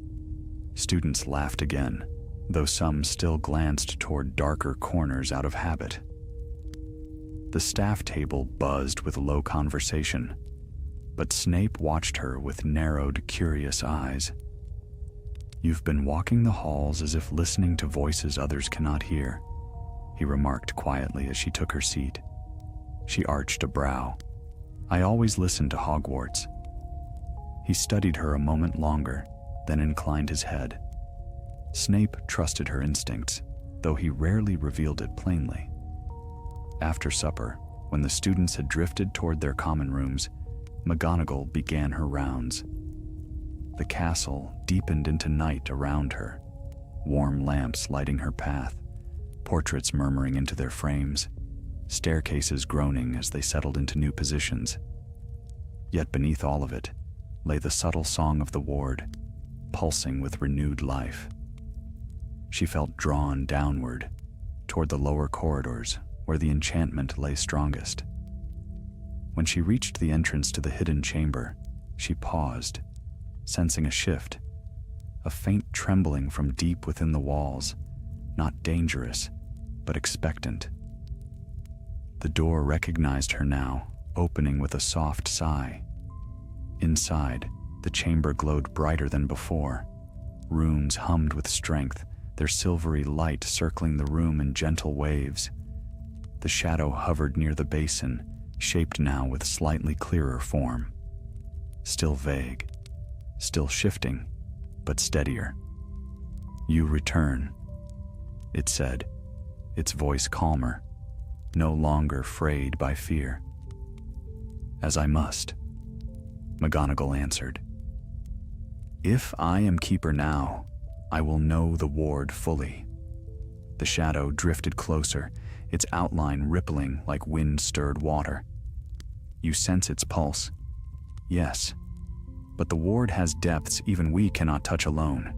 Students laughed again, though some still glanced toward darker corners out of habit. The staff table buzzed with low conversation, but Snape watched her with narrowed, curious eyes. "You've been walking the halls as if listening to voices others cannot hear," he remarked quietly as she took her seat. She arched a brow. "I always listen to Hogwarts." He studied her a moment longer, then inclined his head. Snape trusted her instincts, though he rarely revealed it plainly. After supper, when the students had drifted toward their common rooms, McGonagall began her rounds. The castle deepened into night around her, warm lamps lighting her path, portraits murmuring into their frames, staircases groaning as they settled into new positions. Yet beneath all of it lay the subtle song of the ward, pulsing with renewed life. She felt drawn downward, toward the lower corridors where the enchantment lay strongest. When she reached the entrance to the hidden chamber, she paused, sensing a shift, a faint trembling from deep within the walls, not dangerous, but expectant. The door recognized her now, opening with a soft sigh. Inside, the chamber glowed brighter than before. Runes hummed with strength, their silvery light circling the room in gentle waves. The shadow hovered near the basin, shaped now with slightly clearer form. Still vague, still shifting, but steadier. "You return," it said, its voice calmer, no longer frayed by fear. "As I must," McGonagall answered. "If I am keeper now, I will know the ward fully." The shadow drifted closer, its outline rippling like wind-stirred water. "You sense its pulse?" "Yes. But the ward has depths even we cannot touch alone.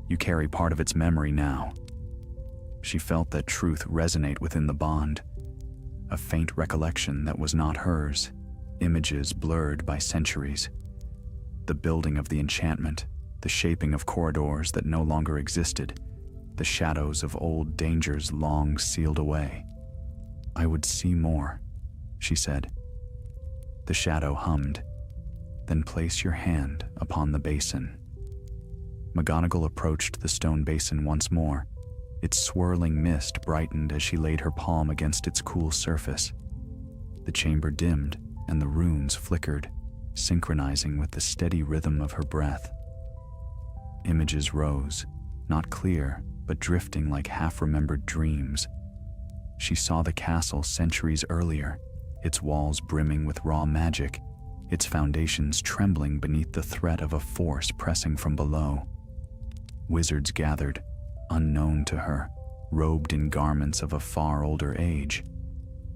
You carry part of its memory now." She felt that truth resonate within the bond, a faint recollection that was not hers, images blurred by centuries. The building of the enchantment, the shaping of corridors that no longer existed, the shadows of old dangers long sealed away. "I would see more," she said. The shadow hummed. "Then place your hand upon the basin." McGonagall approached the stone basin once more. Its swirling mist brightened as she laid her palm against its cool surface. The chamber dimmed, and the runes flickered, synchronizing with the steady rhythm of her breath. Images rose, not clear, but drifting like half-remembered dreams. She saw the castle centuries earlier, its walls brimming with raw magic, its foundations trembling beneath the threat of a force pressing from below. Wizards gathered, unknown to her, robed in garments of a far older age.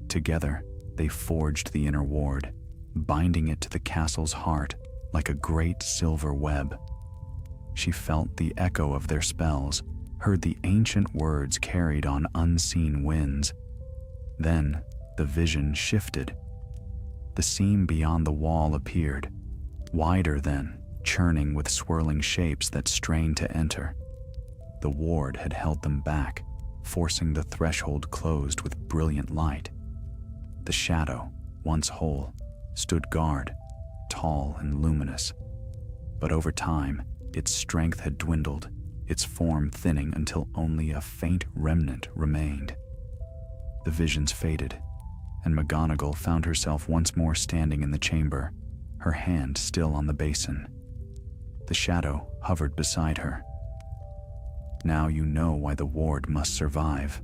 Together, they forged the inner ward, binding it to the castle's heart like a great silver web. She felt the echo of their spells, heard the ancient words carried on unseen winds. Then, the vision shifted. The seam beyond the wall appeared, wider then, churning with swirling shapes that strained to enter. The ward had held them back, forcing the threshold closed with brilliant light. The shadow, once whole, stood guard, tall and luminous. But over time, its strength had dwindled, its form thinning until only a faint remnant remained. The visions faded, and McGonagall found herself once more standing in the chamber, her hand still on the basin. The shadow hovered beside her. "Now you know why the ward must survive."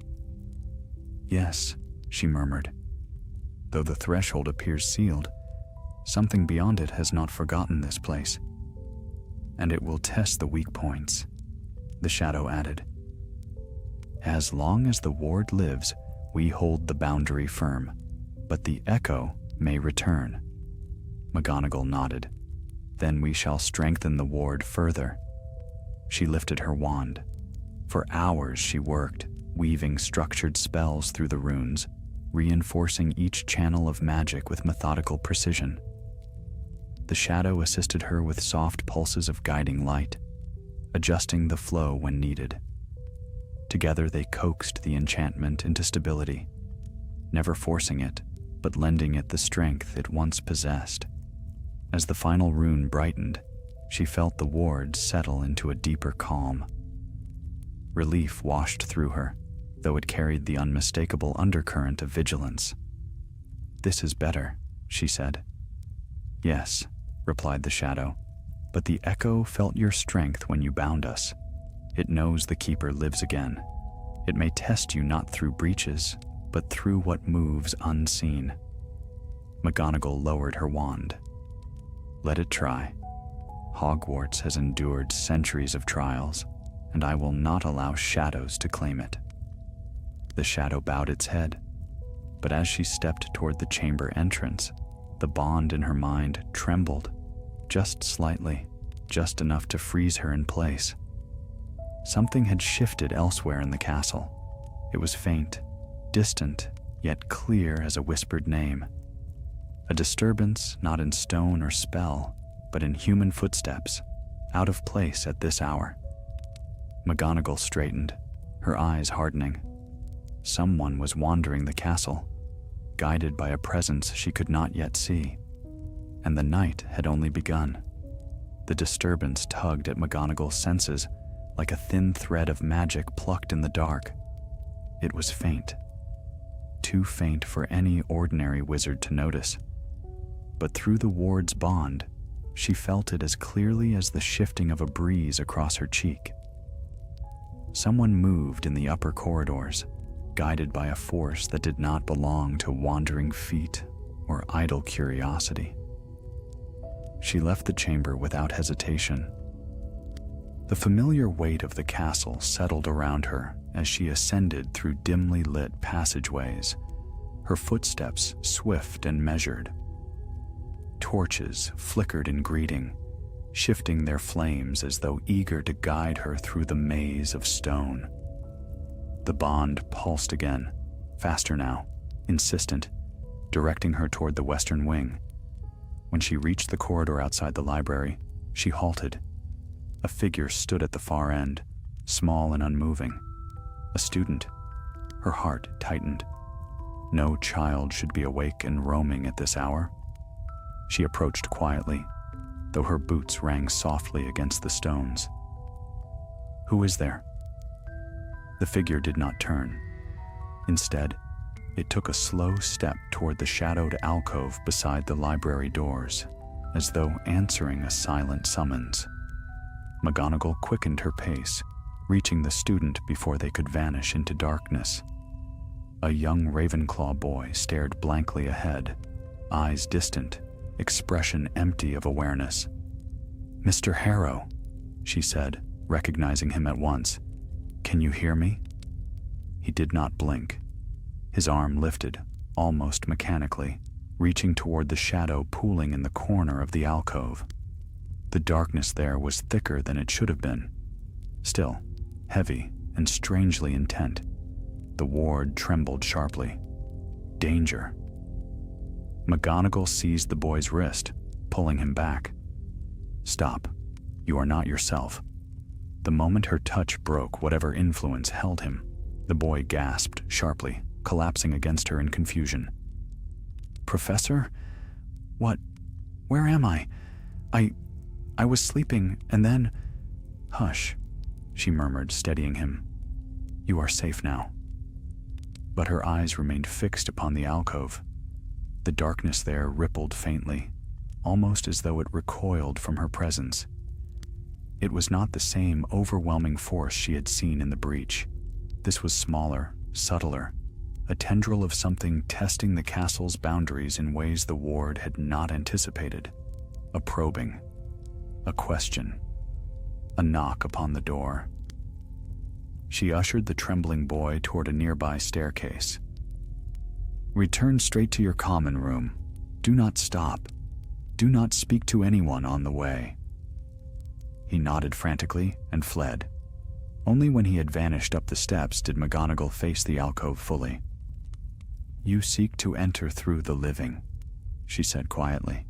"Yes," she murmured. "Though the threshold appears sealed, something beyond it has not forgotten this place. And it will test the weak points," the shadow added. "As long as the ward lives, we hold the boundary firm, but the echo may return." McGonagall nodded. "Then we shall strengthen the ward further." She lifted her wand. For hours she worked, weaving structured spells through the runes, reinforcing each channel of magic with methodical precision. The shadow assisted her with soft pulses of guiding light, adjusting the flow when needed. Together they coaxed the enchantment into stability, never forcing it, but lending it the strength it once possessed. As the final rune brightened, she felt the ward settle into a deeper calm. Relief washed through her, though it carried the unmistakable undercurrent of vigilance. "This is better," she said. "Yes," replied the shadow, But the echo felt your strength when you bound us. It knows the keeper lives again. It may test you not through breaches, but through what moves unseen." McGonagall lowered her wand. "Let it try. Hogwarts has endured centuries of trials, and I will not allow shadows to claim it." The shadow bowed its head, but as she stepped toward the chamber entrance, the bond in her mind trembled, just slightly, just enough to freeze her in place. Something had shifted elsewhere in the castle. It was faint, distant, yet clear as a whispered name. A disturbance not in stone or spell, but in human footsteps, out of place at this hour. McGonagall straightened, her eyes hardening. Someone was wandering the castle, guided by a presence she could not yet see. And the night had only begun. The disturbance tugged at McGonagall's senses like a thin thread of magic plucked in the dark. It was faint, too faint for any ordinary wizard to notice. But through the ward's bond, she felt it as clearly as the shifting of a breeze across her cheek. Someone moved in the upper corridors, guided by a force that did not belong to wandering feet or idle curiosity. She left the chamber without hesitation. The familiar weight of the castle settled around her as she ascended through dimly lit passageways, her footsteps swift and measured. Torches flickered in greeting, shifting their flames as though eager to guide her through the maze of stone. The bond pulsed again, faster now, insistent, directing her toward the western wing. When she reached the corridor outside the library, she halted. A figure stood at the far end, small and unmoving. A student. Her heart tightened. No child should be awake and roaming at this hour. She approached quietly, though her boots rang softly against the stones. "Who is there?" The figure did not turn. Instead, it took a slow step toward the shadowed alcove beside the library doors, as though answering a silent summons. McGonagall quickened her pace, reaching the student before they could vanish into darkness. A young Ravenclaw boy stared blankly ahead, eyes distant, expression empty of awareness. "Mr. Harrow," she said, recognizing him at once. "Can you hear me?" He did not blink. His arm lifted, almost mechanically, reaching toward the shadow pooling in the corner of the alcove. The darkness there was thicker than it should have been. Still, heavy and strangely intent. The ward trembled sharply. Danger. McGonagall seized the boy's wrist, pulling him back. "Stop. You are not yourself." The moment her touch broke whatever influence held him, the boy gasped sharply, collapsing against her in confusion. "Professor? What? Where am I? I was sleeping, and then—" "Hush," she murmured, steadying him. "You are safe now." But her eyes remained fixed upon the alcove. The darkness there rippled faintly, almost as though it recoiled from her presence. It was not the same overwhelming force she had seen in the breach. This was smaller, subtler, a tendril of something testing the castle's boundaries in ways the ward had not anticipated. A probing, a question, a knock upon the door. She ushered the trembling boy toward a nearby staircase. "Return straight to your common room. Do not stop. Do not speak to anyone on the way." He nodded frantically and fled. Only when he had vanished up the steps did McGonagall face the alcove fully. "You seek to enter through the living," she said quietly.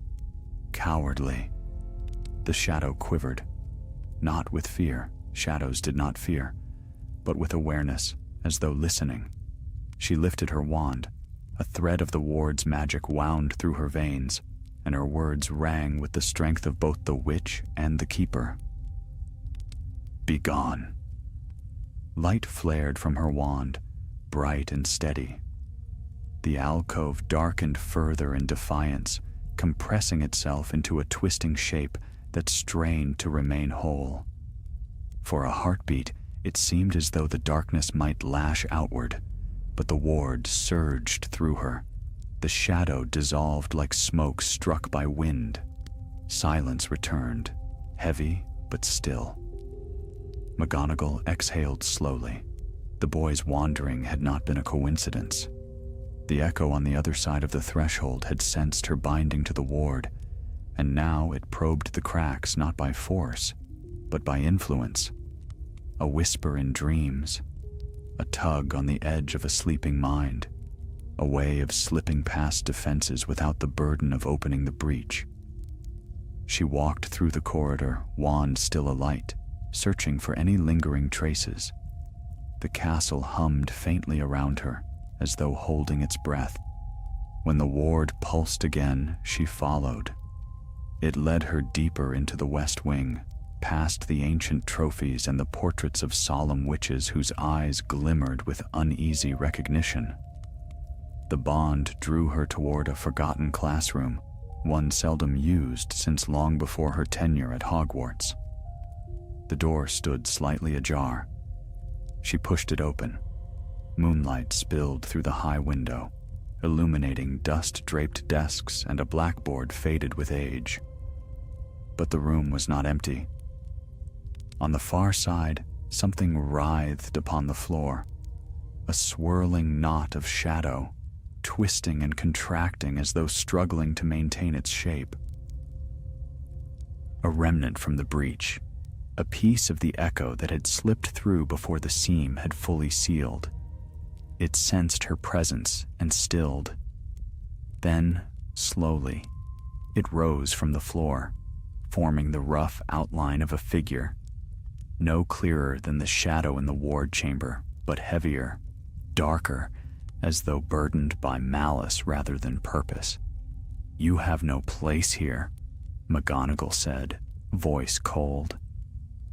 "Cowardly." The shadow quivered. Not with fear, shadows did not fear, but with awareness, as though listening. She lifted her wand. A thread of the ward's magic wound through her veins, and her words rang with the strength of both the witch and the keeper. "Begone." Light flared from her wand, bright and steady. The alcove darkened further in defiance, compressing itself into a twisting shape that strained to remain whole. For a heartbeat, it seemed as though the darkness might lash outward, but the ward surged through her. The shadow dissolved like smoke struck by wind. Silence returned, heavy but still. McGonagall exhaled slowly. The boy's wandering had not been a coincidence. The echo on the other side of the threshold had sensed her binding to the ward, and now it probed the cracks not by force, but by influence. A whisper in dreams, a tug on the edge of a sleeping mind, a way of slipping past defenses without the burden of opening the breach. She walked through the corridor, wand still alight, searching for any lingering traces. The castle hummed faintly around her, as though holding its breath. When the ward pulsed again, she followed. It led her deeper into the west wing, past the ancient trophies and the portraits of solemn witches whose eyes glimmered with uneasy recognition. The bond drew her toward a forgotten classroom, one seldom used since long before her tenure at Hogwarts. The door stood slightly ajar. She pushed it open. Moonlight spilled through the high window, illuminating dust-draped desks and a blackboard faded with age. But the room was not empty. On the far side, something writhed upon the floor, a swirling knot of shadow, twisting and contracting as though struggling to maintain its shape. A remnant from the breach, a piece of the echo that had slipped through before the seam had fully sealed. It sensed her presence and stilled. Then, slowly, it rose from the floor, forming the rough outline of a figure, no clearer than the shadow in the ward chamber, but heavier, darker, as though burdened by malice rather than purpose. "You have no place here," McGonagall said, voice cold.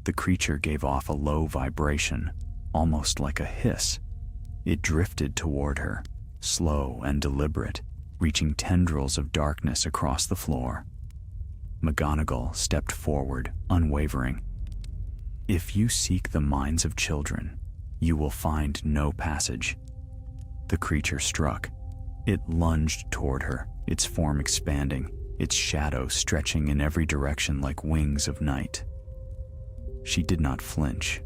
The creature gave off a low vibration, almost like a hiss. It drifted toward her, slow and deliberate, reaching tendrils of darkness across the floor. McGonagall stepped forward, unwavering. "If you seek the minds of children, you will find no passage." The creature struck. It lunged toward her, its form expanding, its shadow stretching in every direction like wings of night. She did not flinch.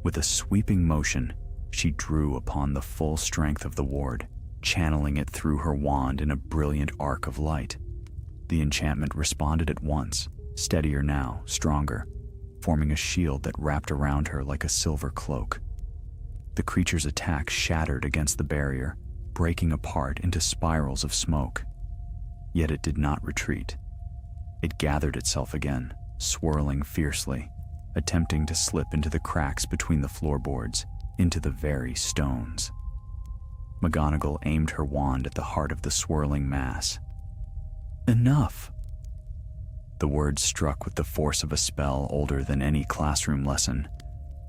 With a sweeping motion, she drew upon the full strength of the ward, channeling it through her wand in a brilliant arc of light. The enchantment responded at once, steadier now, stronger, forming a shield that wrapped around her like a silver cloak. The creature's attack shattered against the barrier, breaking apart into spirals of smoke. Yet it did not retreat. It gathered itself again, swirling fiercely, attempting to slip into the cracks between the floorboards, into the very stones. McGonagall aimed her wand at the heart of the swirling mass. "Enough!" The word struck with the force of a spell older than any classroom lesson.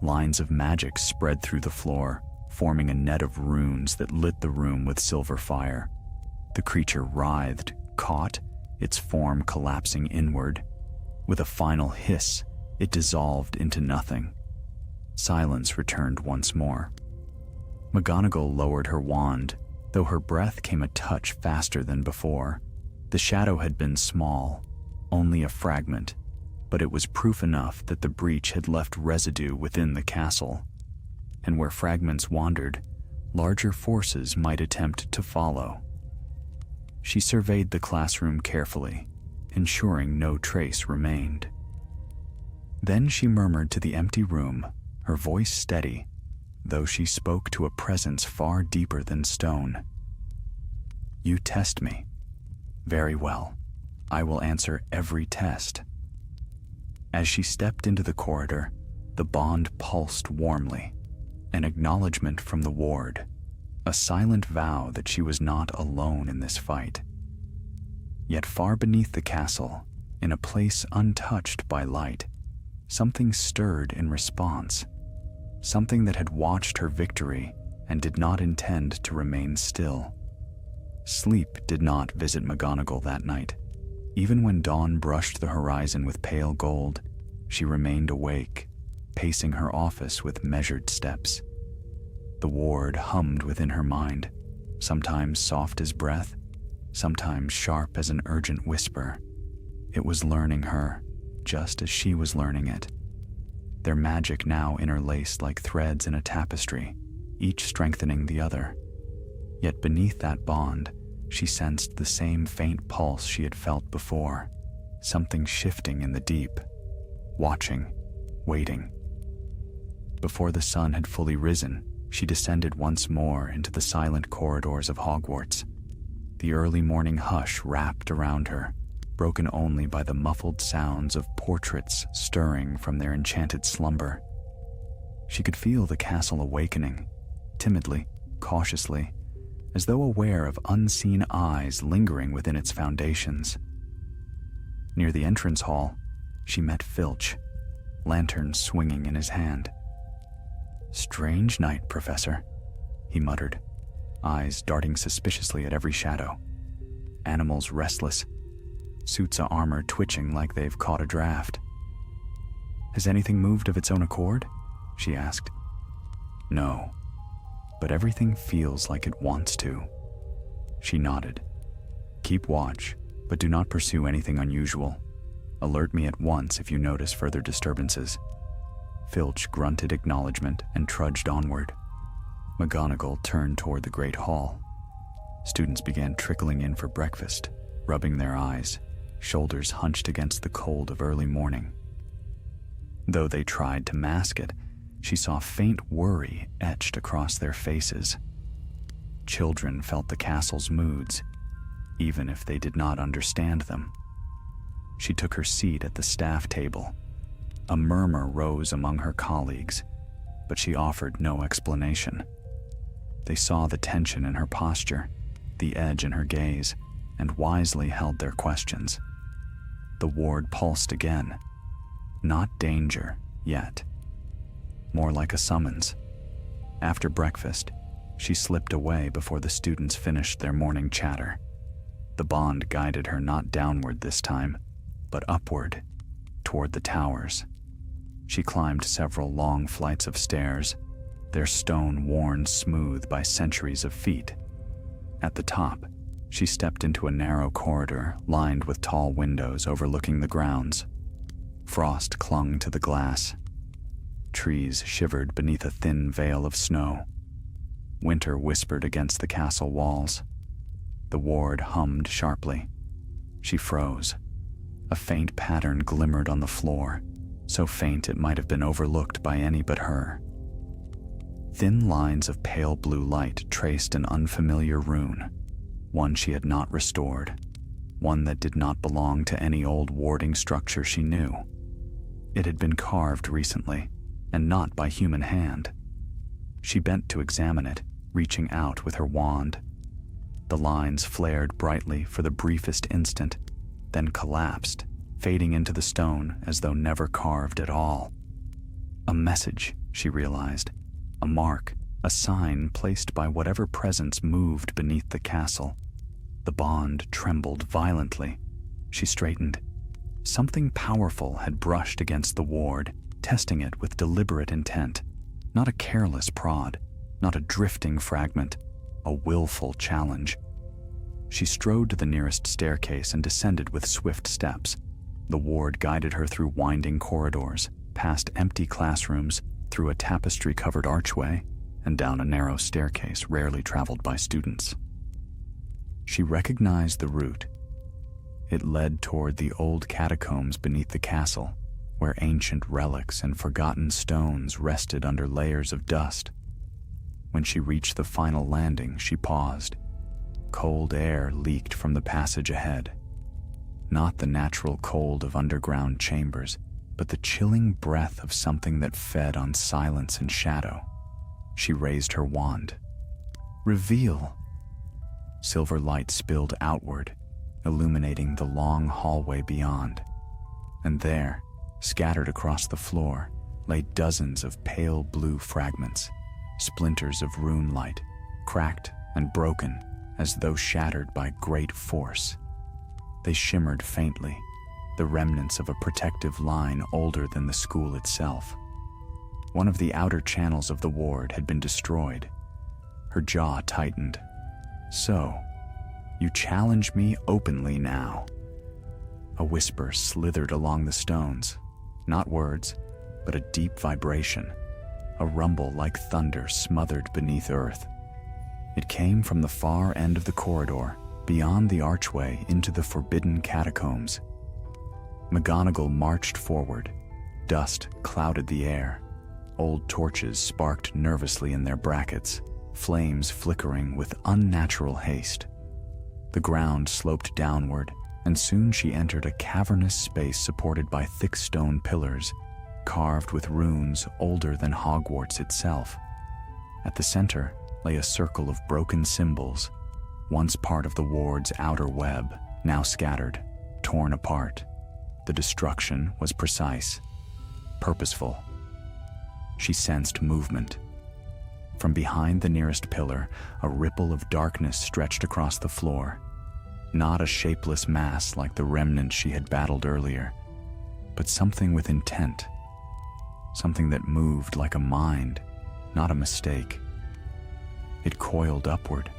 Lines of magic spread through the floor, forming a net of runes that lit the room with silver fire. The creature writhed, caught, its form collapsing inward. With a final hiss, it dissolved into nothing. Silence returned once more. McGonagall lowered her wand, though her breath came a touch faster than before. The shadow had been small, only a fragment, but it was proof enough that the breach had left residue within the castle. And where fragments wandered, larger forces might attempt to follow. She surveyed the classroom carefully, ensuring no trace remained. Then she murmured to the empty room, her voice steady, though she spoke to a presence far deeper than stone. "You test me. Very well. I will answer every test." As she stepped into the corridor, the bond pulsed warmly, an acknowledgement from the ward, a silent vow that she was not alone in this fight. Yet far beneath the castle, in a place untouched by light, something stirred in response, something that had watched her victory and did not intend to remain still. Sleep did not visit McGonagall that night. Even when dawn brushed the horizon with pale gold, she remained awake, pacing her office with measured steps. The ward hummed within her mind, sometimes soft as breath, sometimes sharp as an urgent whisper. It was learning her, just as she was learning it. Their magic now interlaced like threads in a tapestry, each strengthening the other. Yet beneath that bond, she sensed the same faint pulse she had felt before, something shifting in the deep, watching, waiting. Before the sun had fully risen, she descended once more into the silent corridors of Hogwarts. The early morning hush wrapped around her, broken only by the muffled sounds of portraits stirring from their enchanted slumber. She could feel the castle awakening, timidly, cautiously, as though aware of unseen eyes lingering within its foundations. Near the entrance hall, she met Filch, lantern swinging in his hand. "Strange night, Professor," he muttered, eyes darting suspiciously at every shadow. Animals restless, suits of armor twitching like they've caught a draft. "Has anything moved of its own accord?" she asked. "No, but everything feels like it wants to." She nodded. "Keep watch, but do not pursue anything unusual. Alert me at once if you notice further disturbances." Filch grunted acknowledgement and trudged onward. McGonagall turned toward the great hall. Students began trickling in for breakfast, rubbing their eyes, shoulders hunched against the cold of early morning. Though they tried to mask it, she saw faint worry etched across their faces. Children felt the castle's moods, even if they did not understand them. She took her seat at the staff table. A murmur rose among her colleagues, but she offered no explanation. They saw the tension in her posture, the edge in her gaze, and wisely held their questions. The ward pulsed again. Not danger, yet. More like a summons. After breakfast, she slipped away before the students finished their morning chatter. The bond guided her not downward this time, but upward, toward the towers. She climbed several long flights of stairs, their stone worn smooth by centuries of feet. At the top, she stepped into a narrow corridor lined with tall windows overlooking the grounds. Frost clung to the glass. Trees shivered beneath a thin veil of snow. Winter whispered against the castle walls. The ward hummed sharply. She froze. A faint pattern glimmered on the floor, so faint it might have been overlooked by any but her. Thin lines of pale blue light traced an unfamiliar rune, one she had not restored, one that did not belong to any old warding structure she knew. It had been carved recently, and not by human hand. She bent to examine it, reaching out with her wand. The lines flared brightly for the briefest instant, then collapsed, fading into the stone as though never carved at all. A message, she realized, a mark, a sign placed by whatever presence moved beneath the castle. The bond trembled violently. She straightened. Something powerful had brushed against the ward, testing it with deliberate intent. Not a careless prod, not a drifting fragment, a willful challenge. She strode to the nearest staircase and descended with swift steps. The ward guided her through winding corridors, past empty classrooms, through a tapestry-covered archway, and down a narrow staircase rarely traveled by students. She recognized the route. It led toward the old catacombs beneath the castle, where ancient relics and forgotten stones rested under layers of dust. When she reached the final landing, she paused. Cold air leaked from the passage ahead. Not the natural cold of underground chambers, but the chilling breath of something that fed on silence and shadow. She raised her wand. Reveal! Silver light spilled outward, illuminating the long hallway beyond. And there, scattered across the floor, lay dozens of pale blue fragments, splinters of rune light, cracked and broken as though shattered by great force. They shimmered faintly, the remnants of a protective line older than the school itself. One of the outer channels of the ward had been destroyed. Her jaw tightened. "So, you challenge me openly now." A whisper slithered along the stones. Not words, but a deep vibration, a rumble like thunder smothered beneath earth. It came from the far end of the corridor, beyond the archway into the forbidden catacombs. McGonagall marched forward. Dust clouded the air. Old torches sparked nervously in their brackets, flames flickering with unnatural haste. The ground sloped downward, and soon she entered a cavernous space supported by thick stone pillars, carved with runes older than Hogwarts itself. At the center lay a circle of broken symbols, once part of the ward's outer web, now scattered, torn apart. The destruction was precise, purposeful. She sensed movement. From behind the nearest pillar, a ripple of darkness stretched across the floor. Not a shapeless mass like the remnant she had battled earlier, but something with intent. Something that moved like a mind, not a mistake. It coiled upward,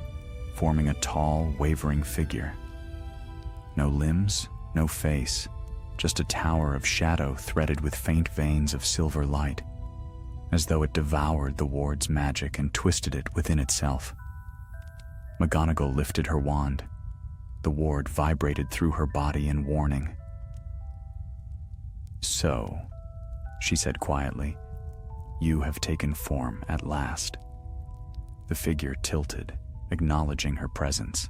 forming a tall, wavering figure. No limbs, no face, just a tower of shadow threaded with faint veins of silver light, as though it devoured the ward's magic and twisted it within itself. McGonagall lifted her wand. The ward vibrated through her body in warning. "So," she said quietly, "you have taken form at last." The figure tilted, acknowledging her presence.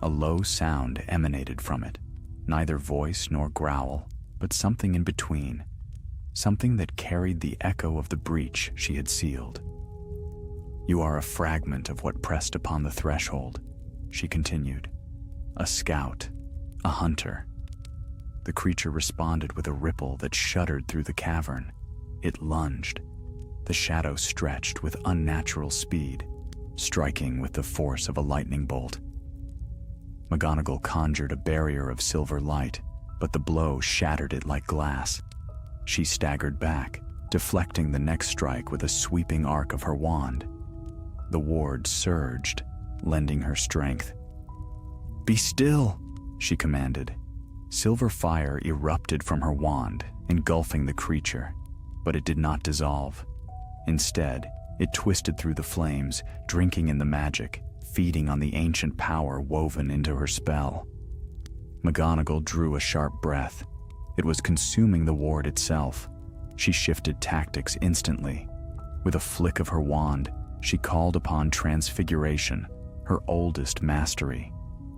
A low sound emanated from it, neither voice nor growl, but something in between, something that carried the echo of the breach she had sealed. "You are a fragment of what pressed upon the threshold," she continued. "A scout, a hunter." The creature responded with a ripple that shuddered through the cavern. It lunged. The shadow stretched with unnatural speed, striking with the force of a lightning bolt. McGonagall conjured a barrier of silver light, but the blow shattered it like glass. She staggered back, deflecting the next strike with a sweeping arc of her wand. The ward surged, lending her strength. "Be still," she commanded. Silver fire erupted from her wand, engulfing the creature, but it did not dissolve. Instead, it twisted through the flames, drinking in the magic, feeding on the ancient power woven into her spell. McGonagall drew a sharp breath. It was consuming the ward itself. She shifted tactics instantly. With a flick of her wand, she called upon transfiguration, her oldest mastery.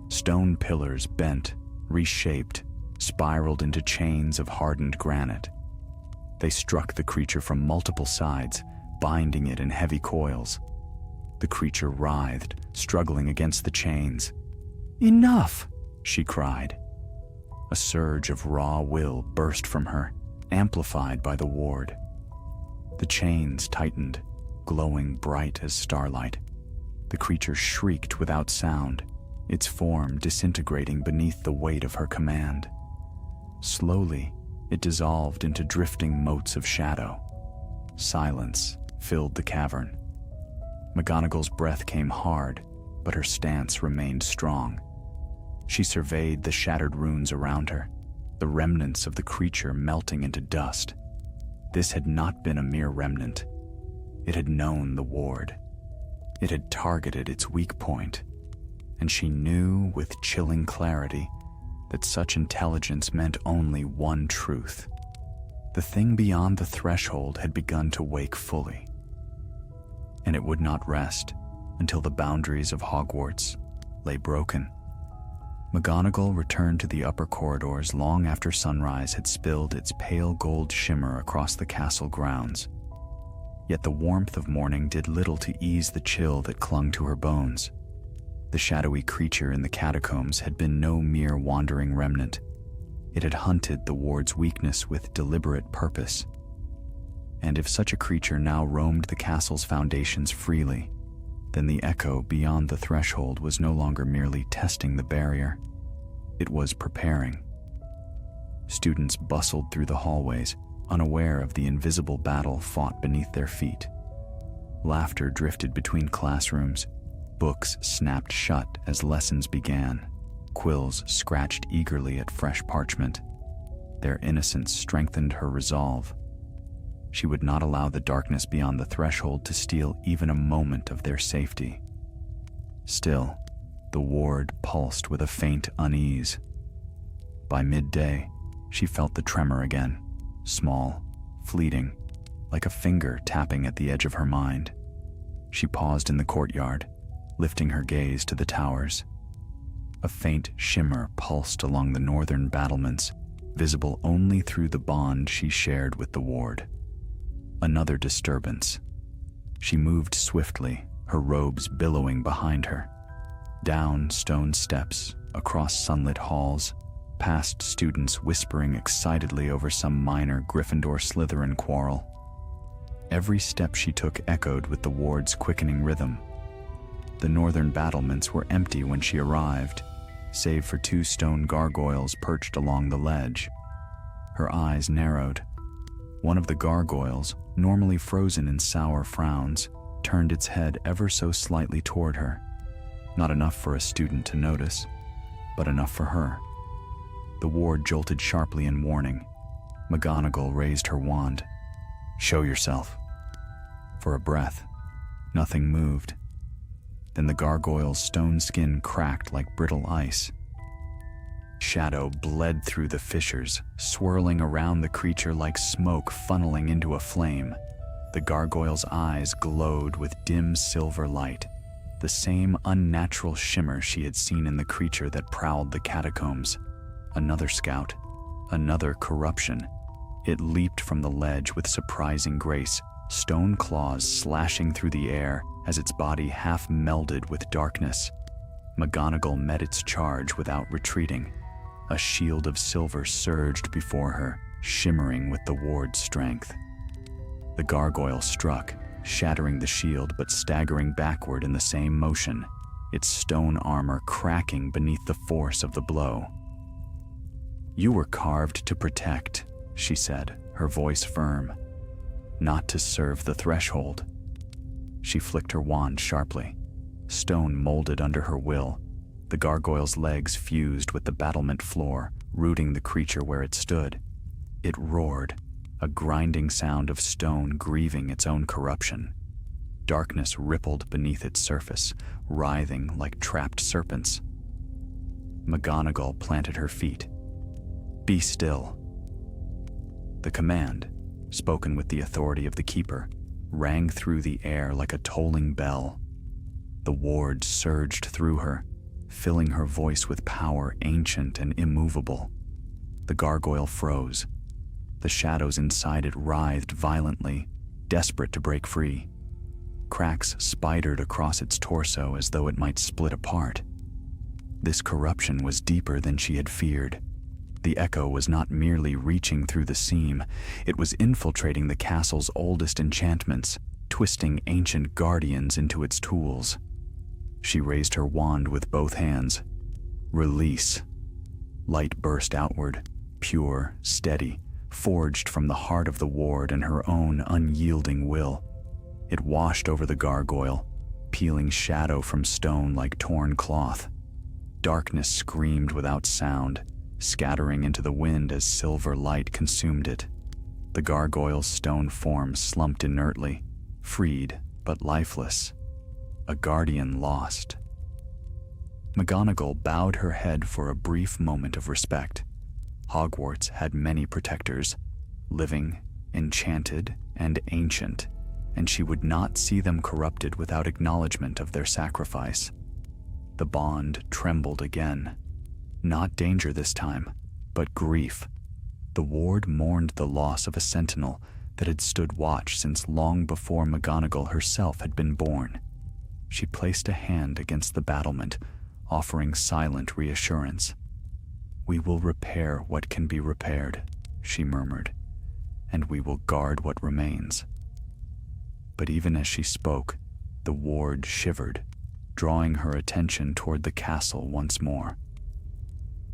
Stone pillars bent, reshaped, spiraled into chains of hardened granite. They struck the creature from multiple sides, binding it in heavy coils. The creature writhed, struggling against the chains. "Enough!" she cried. A surge of raw will burst from her, amplified by the ward. The chains tightened, glowing bright as starlight. The creature shrieked without sound, its form disintegrating beneath the weight of her command. Slowly, it dissolved into drifting motes of shadow. Silence filled the cavern. McGonagall's breath came hard, but her stance remained strong. She surveyed the shattered runes around her, the remnants of the creature melting into dust. This had not been a mere remnant. It had known the ward. It had targeted its weak point, and she knew with chilling clarity that such intelligence meant only one truth. The thing beyond the threshold had begun to wake fully, and it would not rest until the boundaries of Hogwarts lay broken. McGonagall returned to the upper corridors long after sunrise had spilled its pale gold shimmer across the castle grounds. Yet the warmth of morning did little to ease the chill that clung to her bones. The shadowy creature in the catacombs had been no mere wandering remnant. It had hunted the ward's weakness with deliberate purpose. And if such a creature now roamed the castle's foundations freely, then the echo beyond the threshold was no longer merely testing the barrier. It was preparing. Students bustled through the hallways, unaware of the invisible battle fought beneath their feet. Laughter drifted between classrooms. Books snapped shut as lessons began. Quills scratched eagerly at fresh parchment. Their innocence strengthened her resolve. She would not allow the darkness beyond the threshold to steal even a moment of their safety. Still, the ward pulsed with a faint unease. By midday, she felt the tremor again, small, fleeting, like a finger tapping at the edge of her mind. She paused in the courtyard, lifting her gaze to the towers. A faint shimmer pulsed along the northern battlements, visible only through the bond she shared with the ward. Another disturbance. She moved swiftly, her robes billowing behind her. Down stone steps, across sunlit halls, past students whispering excitedly over some minor Gryffindor-Slytherin quarrel. Every step she took echoed with the ward's quickening rhythm. The northern battlements were empty when she arrived, save for 2 stone gargoyles perched along the ledge. Her eyes narrowed. One of the gargoyles, normally frozen in sour frowns, turned its head ever so slightly toward her. Not enough for a student to notice, but enough for her. The ward jolted sharply in warning. McGonagall raised her wand. "Show yourself." For a breath, nothing moved. Then the gargoyle's stone skin cracked like brittle ice. Shadow bled through the fissures, swirling around the creature like smoke funneling into a flame. The gargoyle's eyes glowed with dim silver light, the same unnatural shimmer she had seen in the creature that prowled the catacombs. Another scout, another corruption. It leaped from the ledge with surprising grace, stone claws slashing through the air as its body half melded with darkness. McGonagall met its charge without retreating. A shield of silver surged before her, shimmering with the ward's strength. The gargoyle struck, shattering the shield but staggering backward in the same motion, its stone armor cracking beneath the force of the blow. "You were carved to protect," she said, her voice firm, "not to serve the threshold." She flicked her wand sharply. Stone molded under her will. The gargoyle's legs fused with the battlement floor, rooting the creature where it stood. It roared, a grinding sound of stone grieving its own corruption. Darkness rippled beneath its surface, writhing like trapped serpents. McGonagall planted her feet. "Be still." The command, spoken with the authority of the keeper, rang through the air like a tolling bell. The ward surged through her, filling her voice with power ancient and immovable. The gargoyle froze. The shadows inside it writhed violently, desperate to break free. Cracks spidered across its torso as though it might split apart. This corruption was deeper than she had feared. The echo was not merely reaching through the seam, it was infiltrating the castle's oldest enchantments, twisting ancient guardians into its tools. She raised her wand with both hands. Release. Light burst outward, pure, steady, forged from the heart of the ward and her own unyielding will. It washed over the gargoyle, peeling shadow from stone like torn cloth. Darkness screamed without sound, scattering into the wind as silver light consumed it. The gargoyle's stone form slumped inertly, freed but lifeless. A guardian lost. McGonagall bowed her head for a brief moment of respect. Hogwarts had many protectors, living, enchanted, and ancient, and she would not see them corrupted without acknowledgement of their sacrifice. The bond trembled again. Not danger this time, but grief. The ward mourned the loss of a sentinel that had stood watch since long before McGonagall herself had been born. She placed a hand against the battlement, offering silent reassurance. "We will repair what can be repaired," she murmured, "and we will guard what remains." But even as she spoke, the ward shivered, drawing her attention toward the castle once more.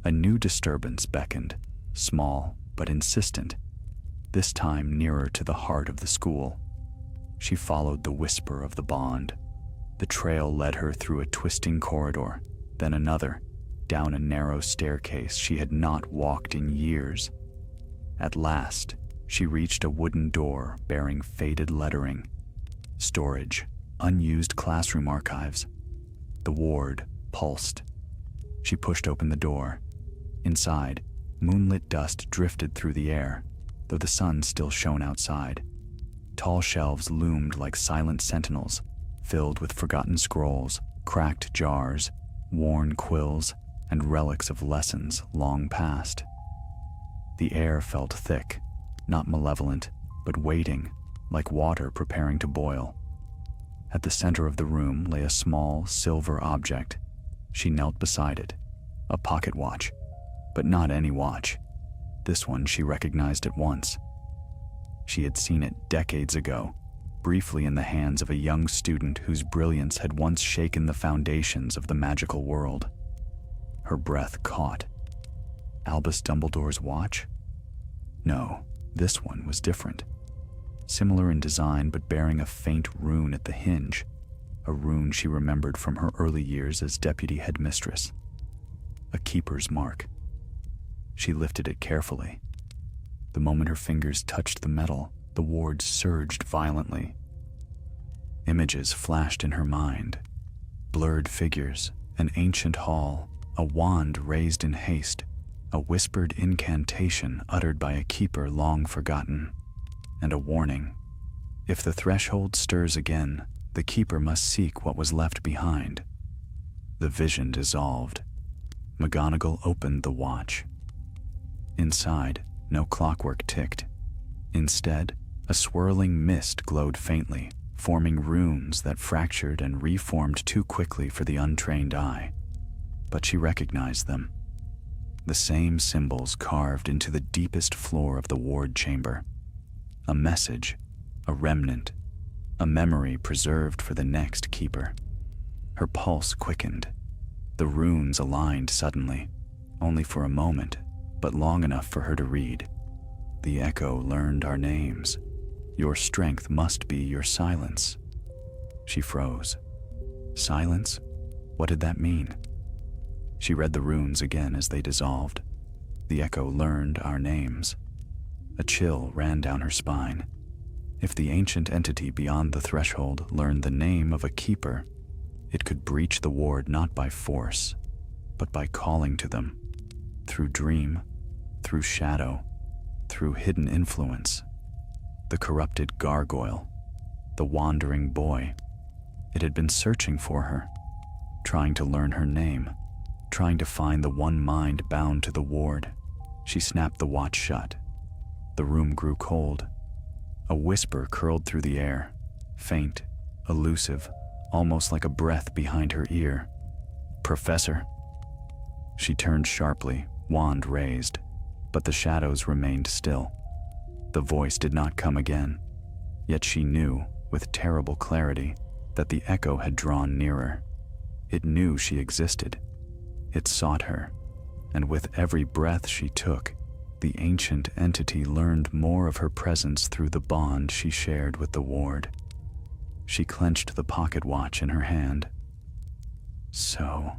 A new disturbance beckoned, small but insistent, this time nearer to the heart of the school. She followed the whisper of the bond. The trail led her through a twisting corridor, then another, down a narrow staircase she had not walked in years. At last, she reached a wooden door bearing faded lettering. Storage, unused classroom archives. The ward pulsed. She pushed open the door. Inside, moonlit dust drifted through the air, though the sun still shone outside. Tall shelves loomed like silent sentinels, filled with forgotten scrolls, cracked jars, worn quills, and relics of lessons long past. The air felt thick, not malevolent, but waiting, like water preparing to boil. At the center of the room lay a small, silver object. She knelt beside it, a pocket watch, but not any watch. This one she recognized at once. She had seen it decades ago, briefly in the hands of a young student whose brilliance had once shaken the foundations of the magical world. Her breath caught. Albus Dumbledore's watch? No, this one was different. Similar in design, but bearing a faint rune at the hinge, a rune she remembered from her early years as deputy headmistress. A keeper's mark. She lifted it carefully. The moment her fingers touched the metal, the ward surged violently. Images flashed in her mind. Blurred figures, an ancient hall, a wand raised in haste, a whispered incantation uttered by a keeper long forgotten, and a warning. If the threshold stirs again, the keeper must seek what was left behind. The vision dissolved. McGonagall opened the watch. Inside, no clockwork ticked. Instead, a swirling mist glowed faintly, forming runes that fractured and reformed too quickly for the untrained eye. But she recognized them. The same symbols carved into the deepest floor of the ward chamber. A message, a remnant, a memory preserved for the next keeper. Her pulse quickened. The runes aligned suddenly, only for a moment, but long enough for her to read. The echo learned our names. Your strength must be your silence. She froze. Silence? What did that mean? She read the runes again as they dissolved. The echo learned our names. A chill ran down her spine. If the ancient entity beyond the threshold learned the name of a keeper, it could breach the ward not by force, but by calling to them. Through dream, through shadow, through hidden influence. The corrupted gargoyle, the wandering boy. It had been searching for her, trying to learn her name, trying to find the one mind bound to the ward. She snapped the watch shut. The room grew cold. A whisper curled through the air, faint, elusive, almost like a breath behind her ear. Professor. She turned sharply, wand raised, but the shadows remained still. The voice did not come again, yet she knew, with terrible clarity, that the echo had drawn nearer. It knew she existed. It sought her, and with every breath she took, the ancient entity learned more of her presence through the bond she shared with the ward. She clenched the pocket watch in her hand. So,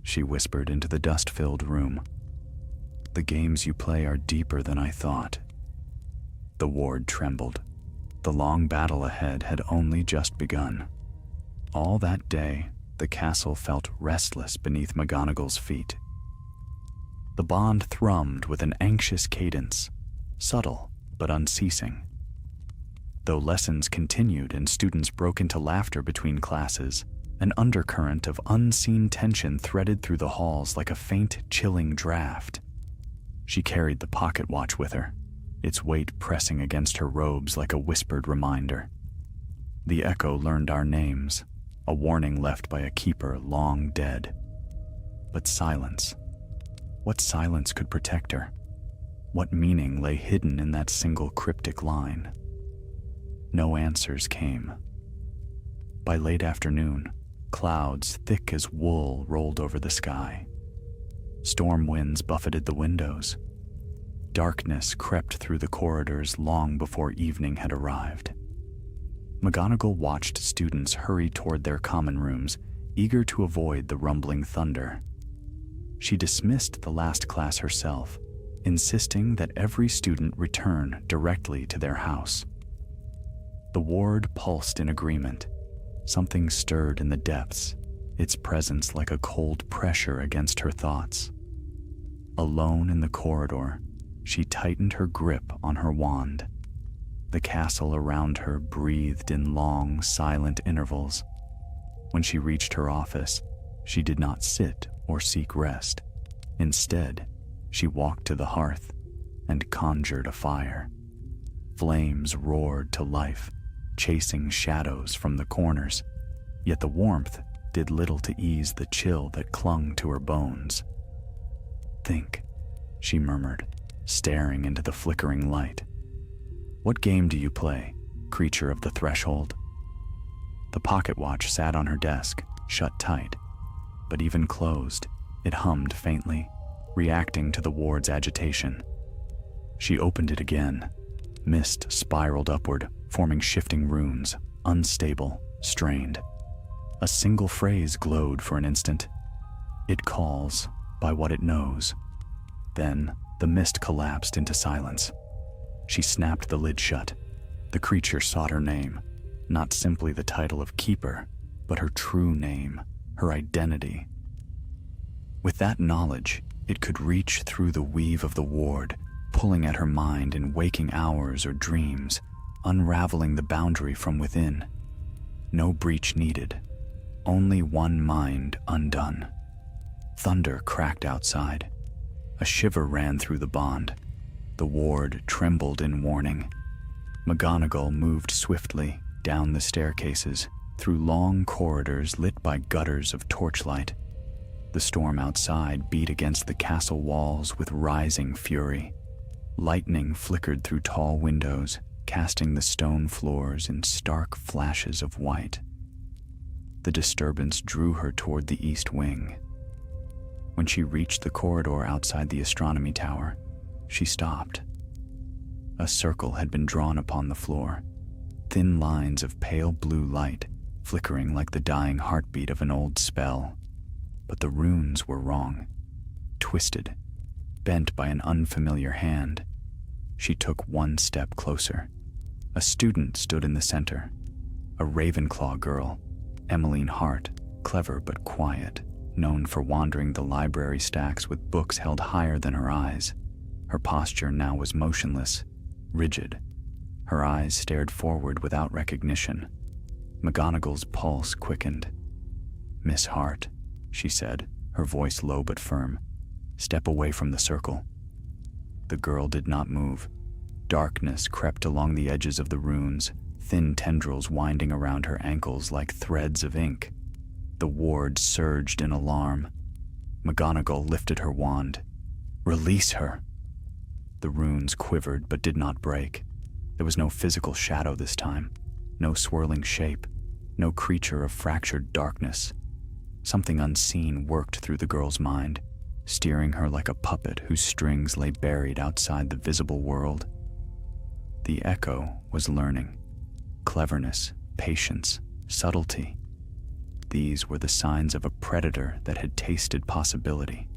she whispered into the dust-filled room, the games you play are deeper than I thought. The ward trembled. The long battle ahead had only just begun. All that day, the castle felt restless beneath McGonagall's feet. The bond thrummed with an anxious cadence, subtle but unceasing. Though lessons continued and students broke into laughter between classes, an undercurrent of unseen tension threaded through the halls like a faint, chilling draft. She carried the pocket watch with her, its weight pressing against her robes like a whispered reminder. The echo learned our names, a warning left by a keeper long dead. But silence. What silence could protect her? What meaning lay hidden in that single cryptic line? No answers came. By late afternoon, clouds thick as wool rolled over the sky. Storm winds buffeted the windows. Darkness crept through the corridors long before evening had arrived. McGonagall watched students hurry toward their common rooms, eager to avoid the rumbling thunder. She dismissed the last class herself, insisting that every student return directly to their house. The ward pulsed in agreement. Something stirred in the depths, its presence like a cold pressure against her thoughts. Alone in the corridor, she tightened her grip on her wand. The castle around her breathed in long, silent intervals. When she reached her office, she did not sit or seek rest. Instead, she walked to the hearth and conjured a fire. Flames roared to life, chasing shadows from the corners, yet the warmth did little to ease the chill that clung to her bones. "Think," she murmured, staring into the flickering light. "What game do you play, creature of the threshold?" The pocket watch sat on her desk, shut tight, but even closed, it hummed faintly, reacting to the ward's agitation. She opened it again. Mist spiraled upward, forming shifting runes, unstable, strained. A single phrase glowed for an instant. "It calls by what it knows." Then the mist collapsed into silence. She snapped the lid shut. The creature sought her name, not simply the title of keeper, but her true name, her identity. With that knowledge, it could reach through the weave of the ward, pulling at her mind in waking hours or dreams, unraveling the boundary from within. No breach needed, only one mind undone. Thunder cracked outside. A shiver ran through the bond. The ward trembled in warning. McGonagall moved swiftly down the staircases, through long corridors lit by gutters of torchlight. The storm outside beat against the castle walls with rising fury. Lightning flickered through tall windows, casting the stone floors in stark flashes of white. The disturbance drew her toward the east wing. When she reached the corridor outside the astronomy tower, she stopped. A circle had been drawn upon the floor, thin lines of pale blue light flickering like the dying heartbeat of an old spell. But the runes were wrong, twisted, bent by an unfamiliar hand. She took one step closer. A student stood in the center, a Ravenclaw girl, Emmeline Hart, clever but quiet, known for wandering the library stacks with books held higher than her eyes. Her posture now was motionless, rigid. Her eyes stared forward without recognition. McGonagall's pulse quickened. "Miss Hart," she said, her voice low but firm. "Step away from the circle." The girl did not move. Darkness crept along the edges of the runes, thin tendrils winding around her ankles like threads of ink. The ward surged in alarm. McGonagall lifted her wand. "Release her!" The runes quivered but did not break. There was no physical shadow this time, no swirling shape, no creature of fractured darkness. Something unseen worked through the girl's mind, steering her like a puppet whose strings lay buried outside the visible world. The echo was learning. Cleverness, patience, subtlety. These were the signs of a predator that had tasted possibility.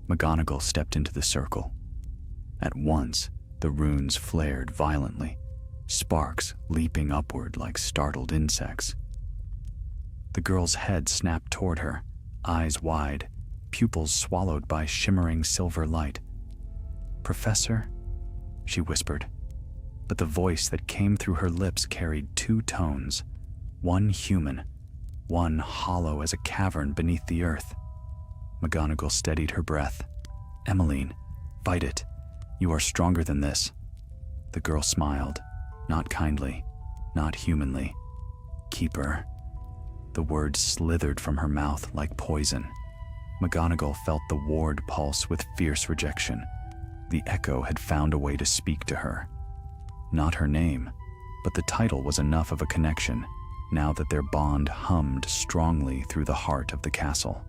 McGonagall stepped into the circle. At once, the runes flared violently, sparks leaping upward like startled insects. The girl's head snapped toward her, eyes wide, pupils swallowed by shimmering silver light. "Professor?" she whispered, but the voice that came through her lips carried two tones, one human, one hollow as a cavern beneath the earth. McGonagall steadied her breath. "Emmeline, fight it. You are stronger than this." The girl smiled, not kindly, not humanly. "Keeper." The words slithered from her mouth like poison. McGonagall felt the ward pulse with fierce rejection. The echo had found a way to speak to her. Not her name, but the title was enough of a connection, now that their bond hummed strongly through the heart of the castle.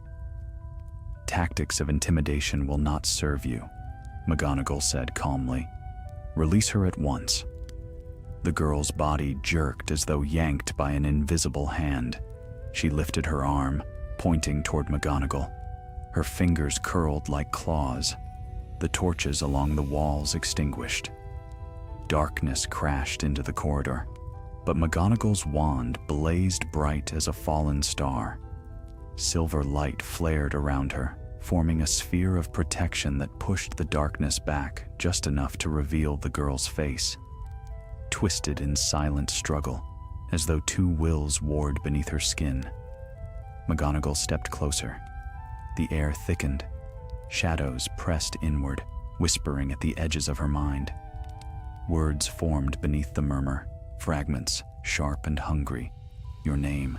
tactics of intimidation will not serve you," McGonagall said calmly. "Release her at once." The girl's body jerked as though yanked by an invisible hand. She lifted her arm, pointing toward McGonagall. Her fingers curled like claws. The torches along the walls extinguished. Darkness crashed into the corridor, but McGonagall's wand blazed bright as a fallen star. Silver light flared around her, forming a sphere of protection that pushed the darkness back just enough to reveal the girl's face. Twisted in silent struggle, as though two wills warred beneath her skin. McGonagall stepped closer. The air thickened. Shadows pressed inward, whispering at the edges of her mind. Words formed beneath the murmur, fragments, sharp and hungry. "Your name,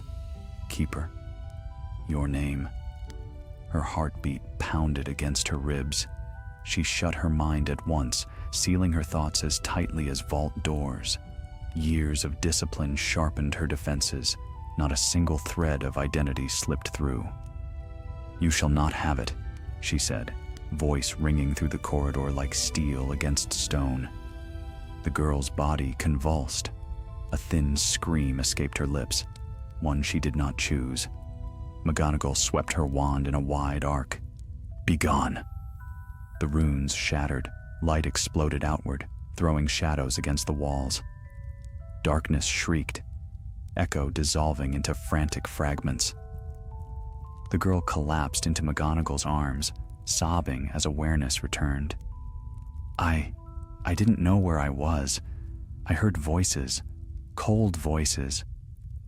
Keeper. Your name." Her heartbeat pounded against her ribs. She shut her mind at once, sealing her thoughts as tightly as vault doors. Years of discipline sharpened her defenses. Not a single thread of identity slipped through. "You shall not have it," she said, voice ringing through the corridor like steel against stone. The girl's body convulsed. A thin scream escaped her lips, one she did not choose. McGonagall swept her wand in a wide arc. "Begone!" The runes shattered, light exploded outward, throwing shadows against the walls. Darkness shrieked, echo dissolving into frantic fragments. The girl collapsed into McGonagall's arms, sobbing as awareness returned. I didn't know where I was. I heard voices, cold voices."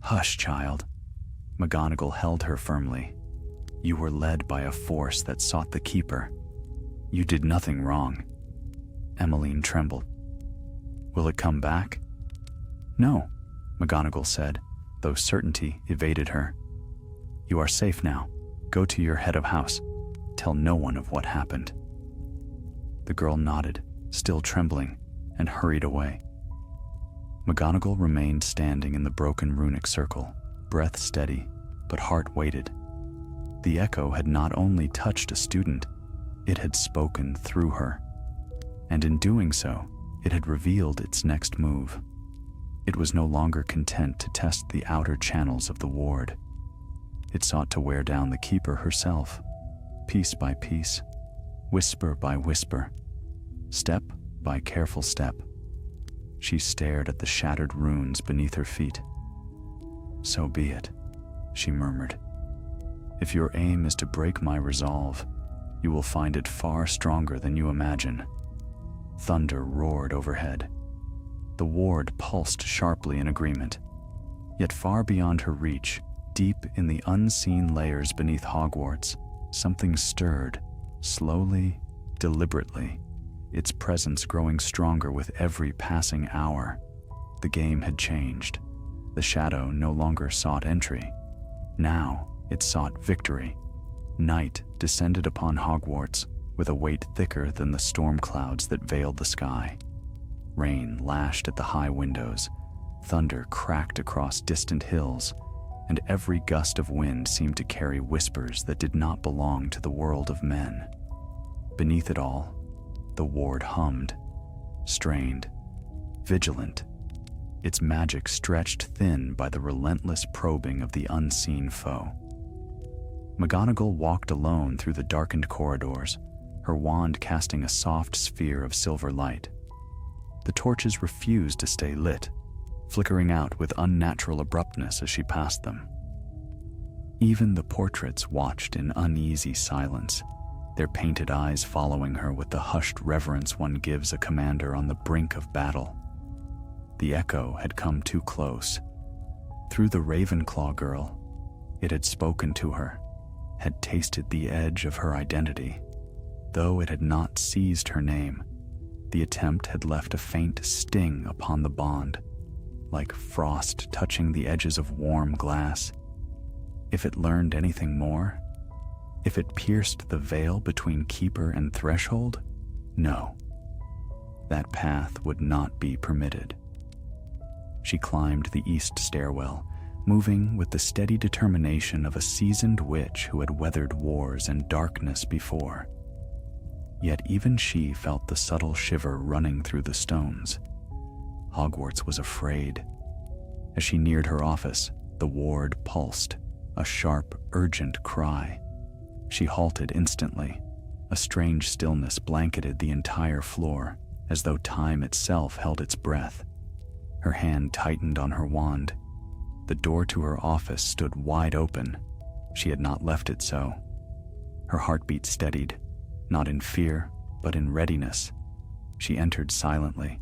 "Hush, child." McGonagall held her firmly. "You were led by a force that sought the Keeper. You did nothing wrong." Emmeline trembled. "Will it come back?" "No," McGonagall said, though certainty evaded her. "You are safe now. Go to your head of house. Tell no one of what happened." The girl nodded, still trembling, and hurried away. McGonagall remained standing in the broken runic circle, breath steady, but heart weighted. The echo had not only touched a student, it had spoken through her. And in doing so, it had revealed its next move. It was no longer content to test the outer channels of the ward. It sought to wear down the Keeper herself, piece by piece, whisper by whisper, step by careful step. She stared at the shattered runes beneath her feet. "So be it," she murmured. "If your aim is to break my resolve, you will find it far stronger than you imagine." Thunder roared overhead. The ward pulsed sharply in agreement. Yet far beyond her reach, deep in the unseen layers beneath Hogwarts, something stirred, slowly, deliberately, its presence growing stronger with every passing hour. The game had changed. The shadow no longer sought entry. Now it sought victory. Night descended upon Hogwarts with a weight thicker than the storm clouds that veiled the sky. Rain lashed at the high windows, thunder cracked across distant hills, and every gust of wind seemed to carry whispers that did not belong to the world of men. Beneath it all, the ward hummed, strained, vigilant, its magic stretched thin by the relentless probing of the unseen foe. McGonagall walked alone through the darkened corridors, her wand casting a soft sphere of silver light. The torches refused to stay lit, flickering out with unnatural abruptness as she passed them. Even the portraits watched in uneasy silence, their painted eyes following her with the hushed reverence one gives a commander on the brink of battle. The echo had come too close. Through the Ravenclaw girl, it had spoken to her, had tasted the edge of her identity. Though it had not seized her name, the attempt had left a faint sting upon the bond, like frost touching the edges of warm glass. If it learned anything more, if it pierced the veil between Keeper and Threshold, no. That path would not be permitted. She climbed the east stairwell, moving with the steady determination of a seasoned witch who had weathered wars and darkness before. Yet even she felt the subtle shiver running through the stones. Hogwarts was afraid. As she neared her office, the ward pulsed, a sharp, urgent cry. She halted instantly. A strange stillness blanketed the entire floor, as though time itself held its breath. Her hand tightened on her wand. The door to her office stood wide open. She had not left it so. Her heartbeat steadied, not in fear, but in readiness. She entered silently.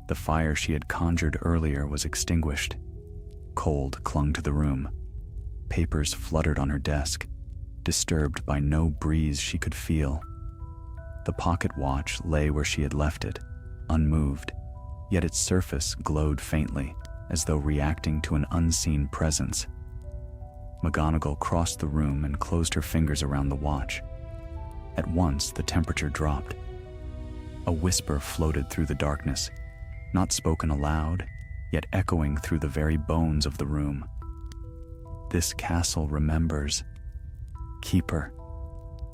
The fire she had conjured earlier was extinguished. Cold clung to the room. Papers fluttered on her desk, disturbed by no breeze she could feel. The pocket watch lay where she had left it, unmoved, yet its surface glowed faintly, as though reacting to an unseen presence. McGonagall crossed the room and closed her fingers around the watch. At once, the temperature dropped. A whisper floated through the darkness, not spoken aloud, yet echoing through the very bones of the room. This castle remembers. Keeper.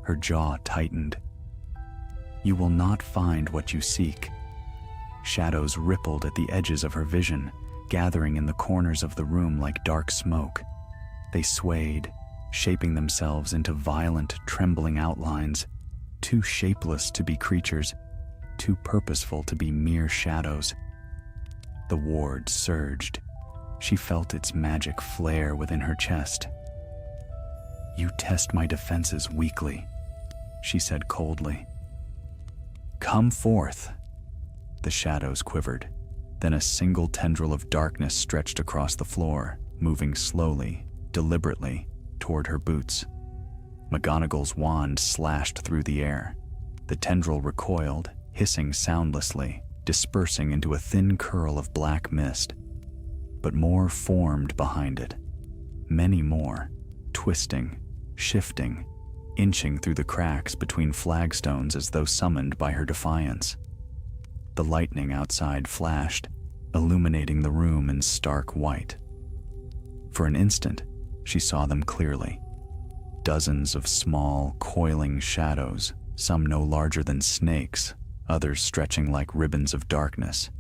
Her jaw tightened. You will not find what you seek. Shadows rippled at the edges of her vision, gathering in the corners of the room like dark smoke. They swayed, shaping themselves into violent, trembling outlines, too shapeless to be creatures, too purposeful to be mere shadows. The ward surged. She felt its magic flare within her chest. You test my defenses weakly, she said coldly. Come forth. The shadows quivered. Then a single tendril of darkness stretched across the floor, moving slowly, deliberately, toward her boots. McGonagall's wand slashed through the air. The tendril recoiled, hissing soundlessly, dispersing into a thin curl of black mist. But more formed behind it. Many more, twisting, shifting, inching through the cracks between flagstones as though summoned by her defiance. The lightning outside flashed, illuminating the room in stark white. For an instant, she saw them clearly. Dozens of small, coiling shadows, some no larger than snakes, others stretching like ribbons of darkness.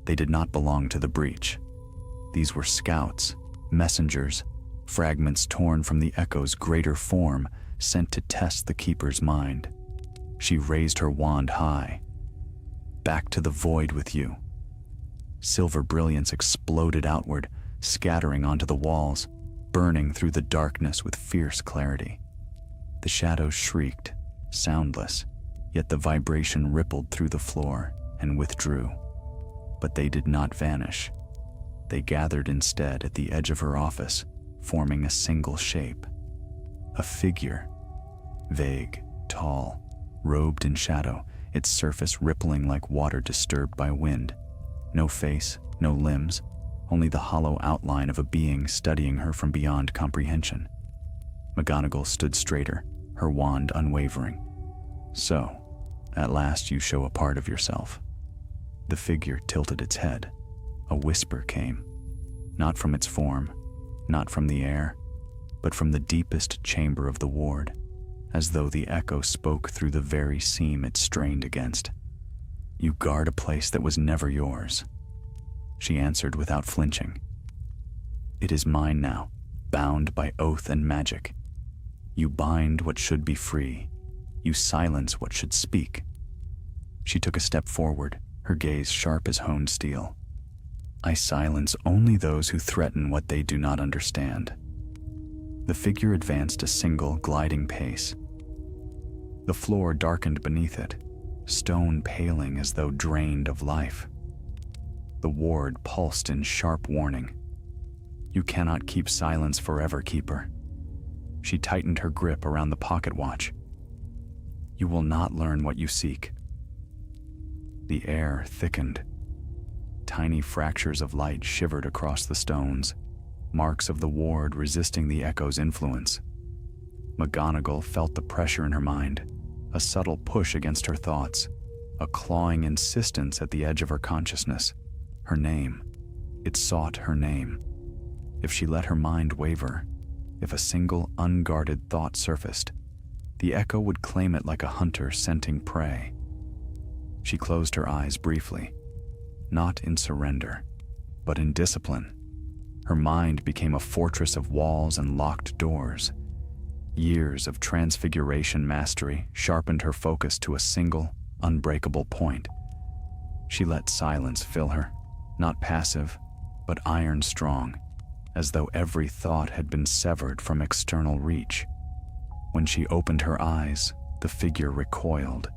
They did not belong to the breach. These were scouts, messengers, fragments torn from the echo's greater form, sent to test the keeper's mind. She raised her wand high. Back to the void with you. Silver brilliance exploded outward, scattering onto the walls, burning through the darkness with fierce clarity. The shadows shrieked, soundless, yet the vibration rippled through the floor and withdrew. But they did not vanish. They gathered instead at the edge of her office, forming a single shape. A figure. Vague, tall, robed in shadow, its surface rippling like water disturbed by wind. No face, no limbs, only the hollow outline of a being studying her from beyond comprehension. McGonagall stood straighter, her wand unwavering. So, at last you show a part of yourself. The figure tilted its head. A whisper came, not from its form, not from the air, but from the deepest chamber of the ward, as though the echo spoke through the very seam it strained against. You guard a place that was never yours. She answered without flinching. It is mine now, bound by oath and magic. You bind what should be free. You silence what should speak. She took a step forward, her gaze sharp as honed steel. I silence only those who threaten what they do not understand. The figure advanced a single, gliding pace. The floor darkened beneath it, stone paling as though drained of life. The ward pulsed in sharp warning. You cannot keep silence forever, Keeper. She tightened her grip around the pocket watch. You will not learn what you seek. The air thickened. Tiny fractures of light shivered across the stones, marks of the ward resisting the echo's influence. McGonagall felt the pressure in her mind, a subtle push against her thoughts, a clawing insistence at the edge of her consciousness. Her name. It sought her name. If she let her mind waver, if a single unguarded thought surfaced, the echo would claim it like a hunter scenting prey. She closed her eyes briefly, not in surrender, but in discipline. Her mind became a fortress of walls and locked doors. Years of transfiguration mastery sharpened her focus to a single, unbreakable point. She let silence fill her, not passive, but iron strong, as though every thought had been severed from external reach. When she opened her eyes, the figure recoiled.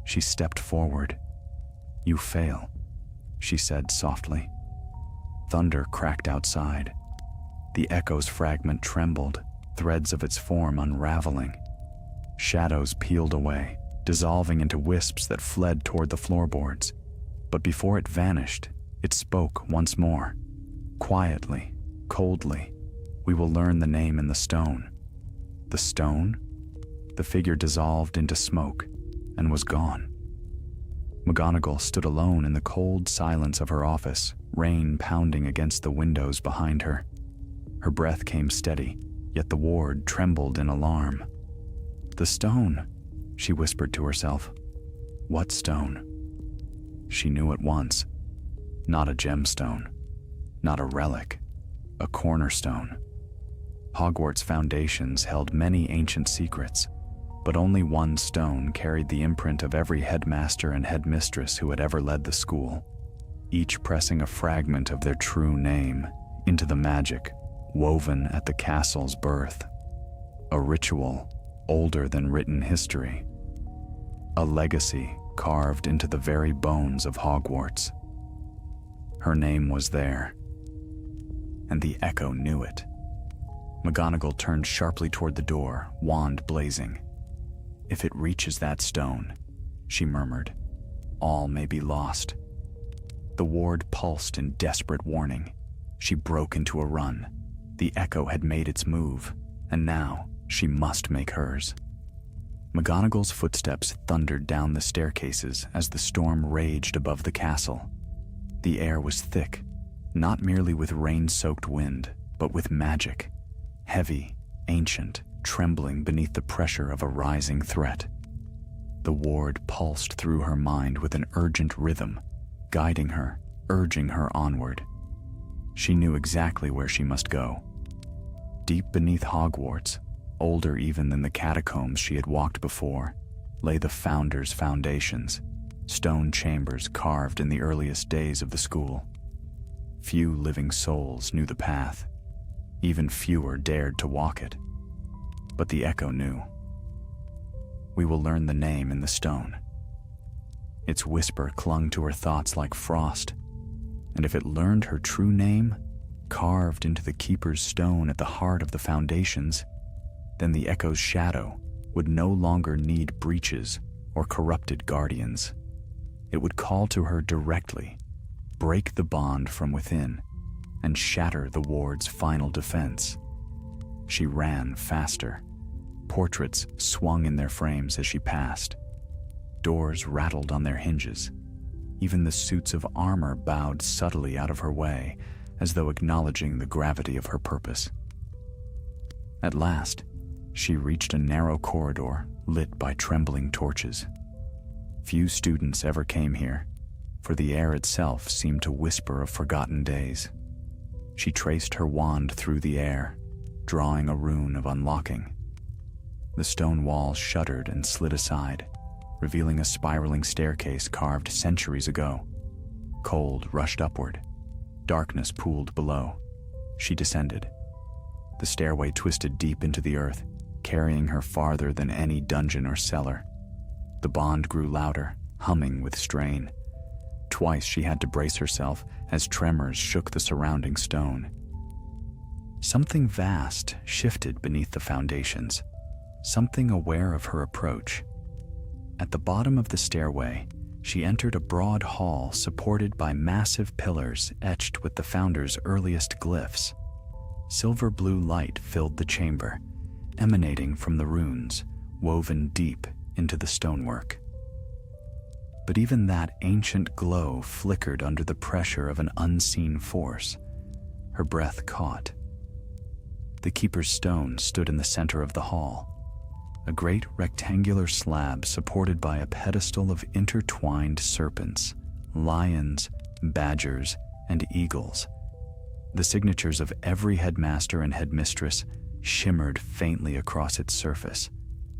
She stepped forward. "You fail," she said softly. Thunder cracked outside. The echo's fragment trembled, threads of its form unraveling. Shadows peeled away, dissolving into wisps that fled toward the floorboards. But before it vanished, it spoke once more. Quietly, coldly, "We will learn the name in the stone." The stone? The figure dissolved into smoke and was gone. McGonagall stood alone in the cold silence of her office, rain pounding against the windows behind her. Her breath came steady, yet the ward trembled in alarm. "The stone," she whispered to herself. What stone? She knew at once. Not a gemstone, not a relic, a cornerstone. Hogwarts' foundations held many ancient secrets, but only one stone carried the imprint of every headmaster and headmistress who had ever led the school, each pressing a fragment of their true name into the magic woven at the castle's birth. A ritual older than written history. A legacy carved into the very bones of Hogwarts. Her name was there, and the echo knew it. McGonagall turned sharply toward the door, wand blazing. "If it reaches that stone," she murmured, "all may be lost." The ward pulsed in desperate warning. She broke into a run. The echo had made its move, and now she must make hers. McGonagall's footsteps thundered down the staircases as the storm raged above the castle. The air was thick, not merely with rain-soaked wind, but with magic, heavy, ancient, trembling beneath the pressure of a rising threat. The ward pulsed through her mind with an urgent rhythm, guiding her, urging her onward. She knew exactly where she must go. Deep beneath Hogwarts, older even than the catacombs she had walked before, lay the Founder's foundations, stone chambers carved in the earliest days of the school. Few living souls knew the path. Even fewer dared to walk it. But the echo knew. "We will learn the name in the stone." Its whisper clung to her thoughts like frost, and if it learned her true name, carved into the keeper's stone at the heart of the foundations, then the echo's shadow would no longer need breaches or corrupted guardians. It would call to her directly, break the bond from within, and shatter the ward's final defense. She ran faster. Portraits swung in their frames as she passed. Doors rattled on their hinges. Even the suits of armor bowed subtly out of her way, as though acknowledging the gravity of her purpose. At last, she reached a narrow corridor lit by trembling torches. Few students ever came here, for the air itself seemed to whisper of forgotten days. She traced her wand through the air, drawing a rune of unlocking. The stone walls shuddered and slid aside, revealing a spiraling staircase carved centuries ago. Cold rushed upward. Darkness pooled below. She descended. The stairway twisted deep into the earth, carrying her farther than any dungeon or cellar. The bond grew louder, humming with strain. Twice she had to brace herself as tremors shook the surrounding stone. Something vast shifted beneath the foundations, something aware of her approach. At the bottom of the stairway, she entered a broad hall supported by massive pillars etched with the Founder's earliest glyphs. Silver blue light filled the chamber, emanating from the runes woven deep into the stonework. But even that ancient glow flickered under the pressure of an unseen force. Her breath caught, The keeper's stone stood in the center of the hall, a great rectangular slab supported by a pedestal of intertwined serpents, lions, badgers, and eagles. The signatures of every headmaster and headmistress shimmered faintly across its surface,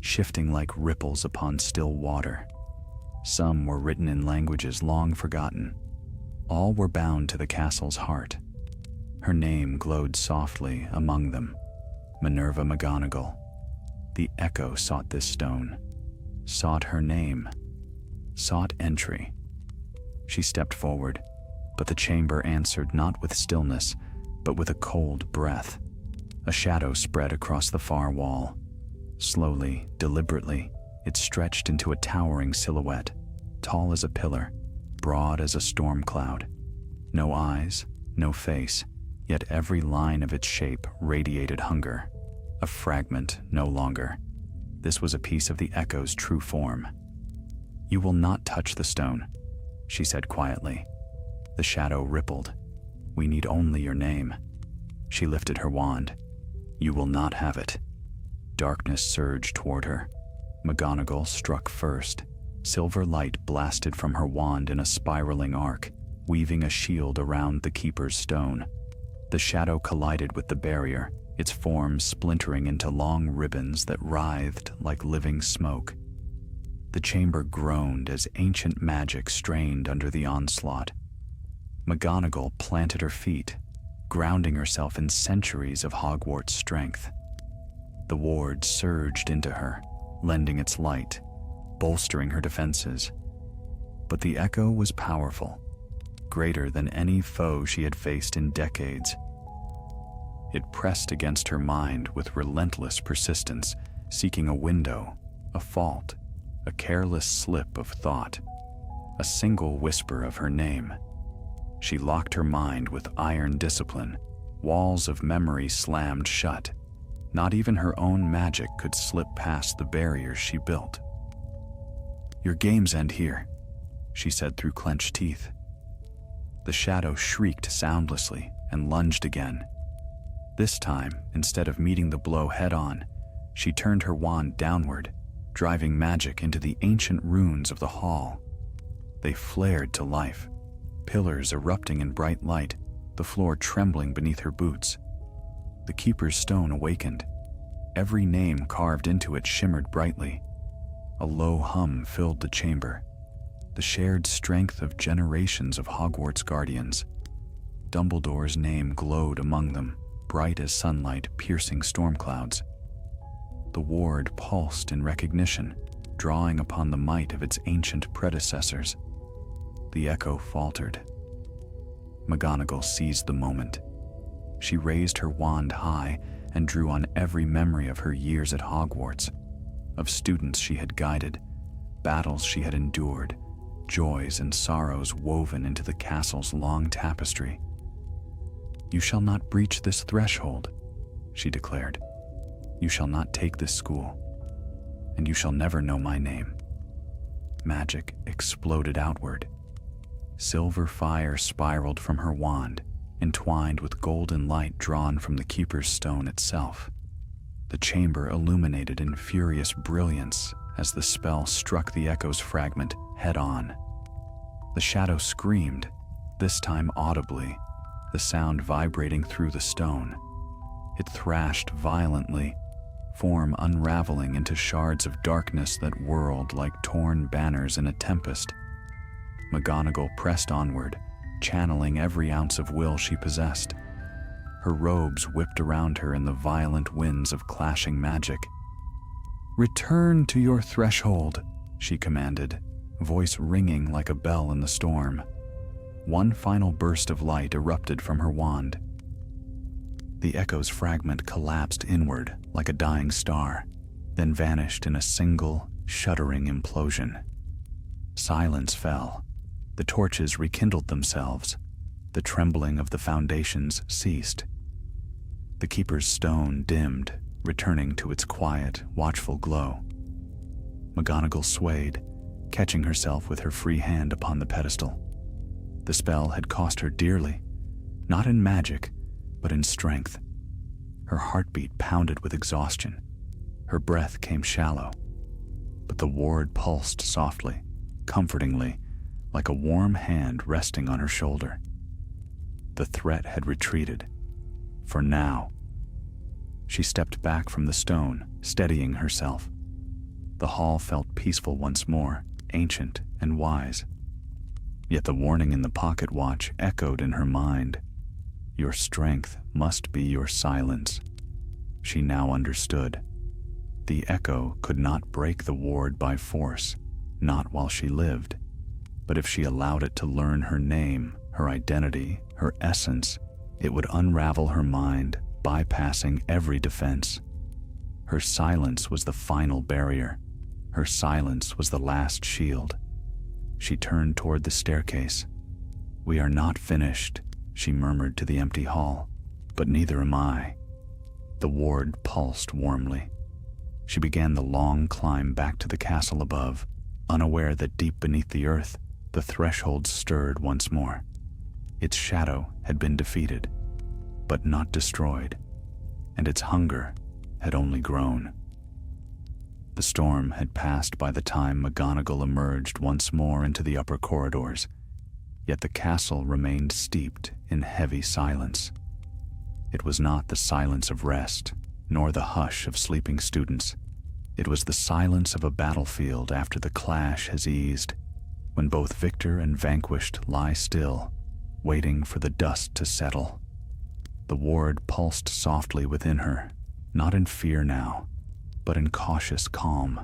shifting like ripples upon still water. Some were written in languages long forgotten. All were bound to the castle's heart. Her name glowed softly among them, Minerva McGonagall. The echo sought this stone, sought her name, sought entry. She stepped forward, but the chamber answered not with stillness, but with a cold breath. A shadow spread across the far wall. Slowly, deliberately, it stretched into a towering silhouette, tall as a pillar, broad as a storm cloud. No eyes, no face, yet every line of its shape radiated hunger. A fragment no longer. This was a piece of the echo's true form. "You will not touch the stone," she said quietly. The shadow rippled. "We need only your name." She lifted her wand. "You will not have it." Darkness surged toward her. McGonagall struck first. Silver light blasted from her wand in a spiraling arc, weaving a shield around the keeper's stone. The shadow collided with the barrier, its form splintering into long ribbons that writhed like living smoke. The chamber groaned as ancient magic strained under the onslaught. McGonagall planted her feet, grounding herself in centuries of Hogwarts strength. The ward surged into her, lending its light, bolstering her defenses. But the echo was powerful, greater than any foe she had faced in decades. It pressed against her mind with relentless persistence, seeking a window, a fault, a careless slip of thought, a single whisper of her name. She locked her mind with iron discipline. Walls of memory slammed shut. Not even her own magic could slip past the barriers she built. "Your games end here," she said through clenched teeth. The shadow shrieked soundlessly and lunged again. This time, instead of meeting the blow head-on, she turned her wand downward, driving magic into the ancient runes of the hall. They flared to life, pillars erupting in bright light, the floor trembling beneath her boots. The keeper's stone awakened. Every name carved into it shimmered brightly. A low hum filled the chamber, the shared strength of generations of Hogwarts guardians. Dumbledore's name glowed among them, bright as sunlight piercing storm clouds. The ward pulsed in recognition, drawing upon the might of its ancient predecessors. The echo faltered. McGonagall seized the moment. She raised her wand high and drew on every memory of her years at Hogwarts, of students she had guided, battles she had endured, joys and sorrows woven into the castle's long tapestry. "You shall not breach this threshold," she declared. "You shall not take this school, and you shall never know my name." Magic exploded outward. Silver fire spiraled from her wand, entwined with golden light drawn from the keeper's stone itself. The chamber illuminated in furious brilliance as the spell struck the echo's fragment head-on. The shadow screamed, this time audibly, the sound vibrating through the stone. It thrashed violently, form unraveling into shards of darkness that whirled like torn banners in a tempest. McGonagall pressed onward, channeling every ounce of will she possessed. Her robes whipped around her in the violent winds of clashing magic. "Return to your threshold," she commanded, voice ringing like a bell in the storm. One final burst of light erupted from her wand. The echo's fragment collapsed inward like a dying star, then vanished in a single, shuddering implosion. Silence fell. The torches rekindled themselves. The trembling of the foundations ceased. The keeper's stone dimmed, returning to its quiet, watchful glow. McGonagall swayed, catching herself with her free hand upon the pedestal. The spell had cost her dearly, not in magic, but in strength. Her heartbeat pounded with exhaustion. Her breath came shallow. But the ward pulsed softly, comfortingly, like a warm hand resting on her shoulder. The threat had retreated. For now. She stepped back from the stone, steadying herself. The hall felt peaceful once more, ancient and wise. Yet the warning in the pocket watch echoed in her mind. Your strength must be your silence. She now understood. The echo could not break the ward by force, not while she lived. But if she allowed it to learn her name, her identity, her essence, it would unravel her mind, bypassing every defense. Her silence was the final barrier. Her silence was the last shield. She turned toward the staircase. "We are not finished," she murmured to the empty hall. "But neither am I." The ward pulsed warmly. She began the long climb back to the castle above, unaware that deep beneath the earth, the threshold stirred once more. Its shadow had been defeated, but not destroyed, and its hunger had only grown. The storm had passed by the time McGonagall emerged once more into the upper corridors, yet the castle remained steeped in heavy silence. It was not the silence of rest, nor the hush of sleeping students. It was the silence of a battlefield after the clash has eased, when both victor and vanquished lie still, waiting for the dust to settle. The ward pulsed softly within her, not in fear now, but in cautious calm.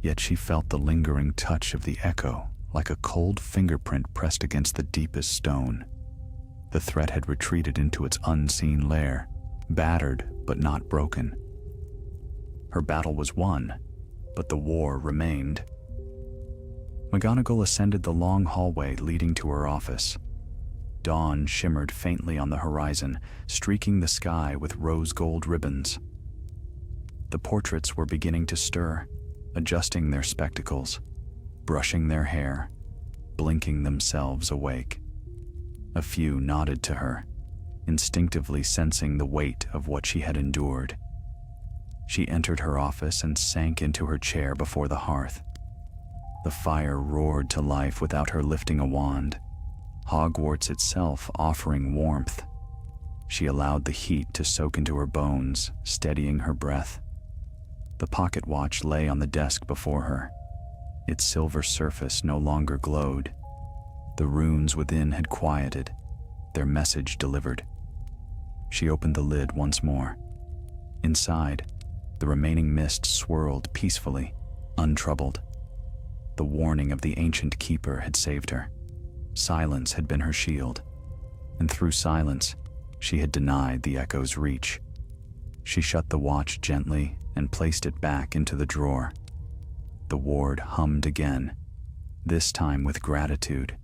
Yet she felt the lingering touch of the echo, like a cold fingerprint pressed against the deepest stone. The threat had retreated into its unseen lair, battered but not broken. Her battle was won, but the war remained. McGonagall ascended the long hallway leading to her office. Dawn shimmered faintly on the horizon, streaking the sky with rose-gold ribbons. The portraits were beginning to stir, adjusting their spectacles, brushing their hair, blinking themselves awake. A few nodded to her, instinctively sensing the weight of what she had endured. She entered her office and sank into her chair before the hearth. The fire roared to life without her lifting a wand, Hogwarts itself offering warmth. She allowed the heat to soak into her bones, steadying her breath. The pocket watch lay on the desk before her. Its silver surface no longer glowed. The runes within had quieted, their message delivered. She opened the lid once more. Inside, the remaining mist swirled peacefully, untroubled. The warning of the ancient keeper had saved her. Silence had been her shield, and through silence, she had denied the echo's reach. She shut the watch gently and placed it back into the drawer. The ward hummed again, this time with gratitude.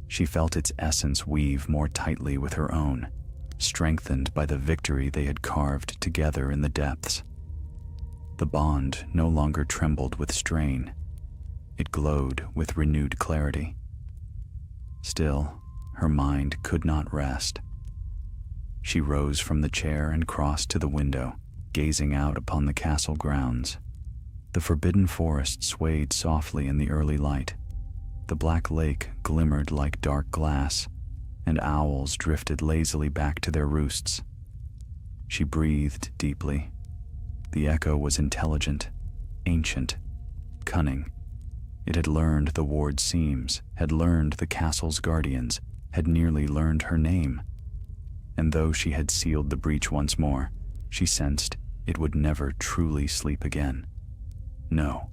She felt its essence weave more tightly with her own, strengthened by the victory they had carved together in the depths. The bond no longer trembled with strain. It glowed with renewed clarity. Still, her mind could not rest. She rose from the chair and crossed to the window, gazing out upon the castle grounds. The forbidden forest swayed softly in the early light. The black lake glimmered like dark glass, and owls drifted lazily back to their roosts. She breathed deeply. The echo was intelligent, ancient, cunning. It had learned the ward's seams, had learned the castle's guardians, had nearly learned her name. And though she had sealed the breach once more, she sensed it would never truly sleep again. No,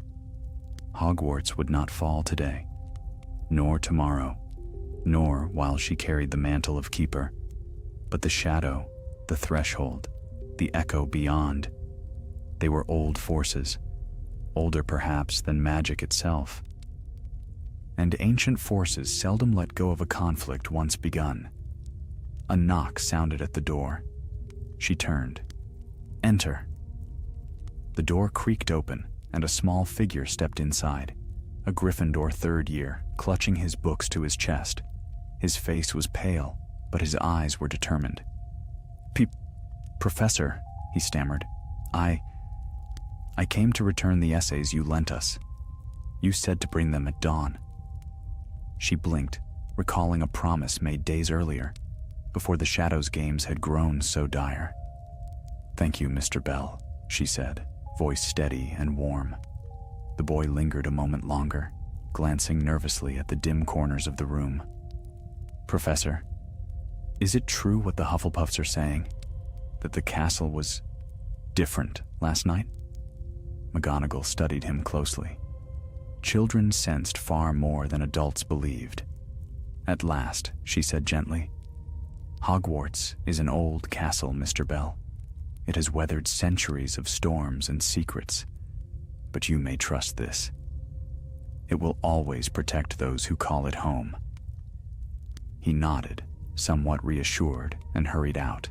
Hogwarts would not fall today, nor tomorrow, nor while she carried the mantle of keeper. But the shadow, the threshold, the echo beyond, they were old forces, older perhaps than magic itself. And ancient forces seldom let go of a conflict once begun. A knock sounded at the door. She turned. "Enter." The door creaked open, and a small figure stepped inside, a Gryffindor third year, clutching his books to his chest. His face was pale, but his eyes were determined. "Professor," he stammered, I came to return the essays you lent us. You said to bring them at dawn." She blinked, recalling a promise made days earlier, before the Shadows games had grown so dire. "Thank you, Mr. Bell," she said, voice steady and warm. The boy lingered a moment longer, glancing nervously at the dim corners of the room. "Professor, is it true what the Hufflepuffs are saying? That the castle was different last night?" McGonagall studied him closely. Children sensed far more than adults believed. At last, she said gently, "Hogwarts is an old castle, Mr. Bell. It has weathered centuries of storms and secrets. But you may trust this. It will always protect those who call it home." He nodded, somewhat reassured, and hurried out.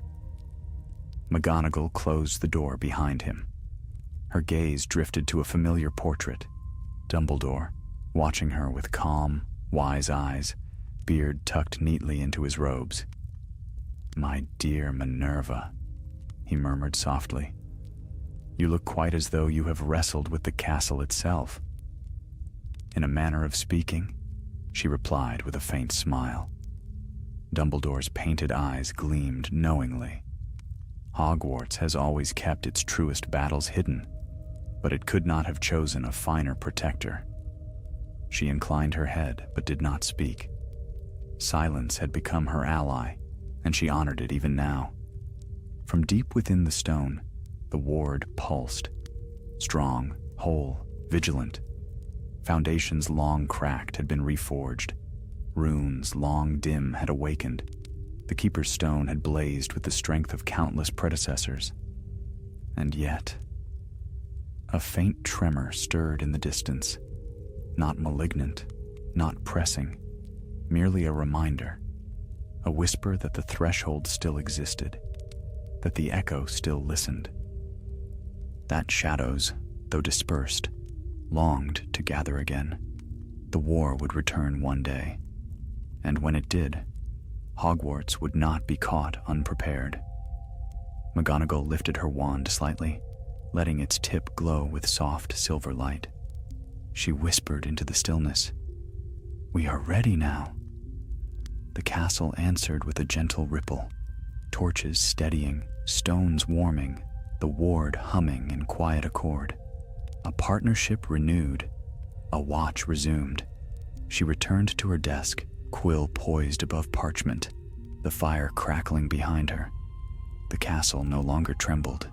McGonagall closed the door behind him. Her gaze drifted to a familiar portrait, Dumbledore, watching her with calm, wise eyes, beard tucked neatly into his robes. "My dear Minerva," he murmured softly. "You look quite as though you have wrestled with the castle itself." "In a manner of speaking," she replied with a faint smile. Dumbledore's painted eyes gleamed knowingly. "Hogwarts has always kept its truest battles hidden, but it could not have chosen a finer protector." She inclined her head but did not speak. Silence had become her ally, and she honored it even now. From deep within the stone, the ward pulsed. Strong, whole, vigilant. Foundations long cracked had been reforged. Runes long dim had awakened. The Keeper's Stone had blazed with the strength of countless predecessors. And yet, a faint tremor stirred in the distance. Not malignant, not pressing, merely a reminder. A whisper that the threshold still existed, that the echo still listened. That Shadows, though dispersed, longed to gather again. The war would return one day, and when it did, Hogwarts would not be caught unprepared. McGonagall lifted her wand slightly, letting its tip glow with soft silver light. She whispered into the stillness, "We are ready now." The castle answered with a gentle ripple, torches steadying, stones warming, the ward humming in quiet accord. A partnership renewed, a watch resumed. She returned to her desk, quill poised above parchment, the fire crackling behind her. The castle no longer trembled,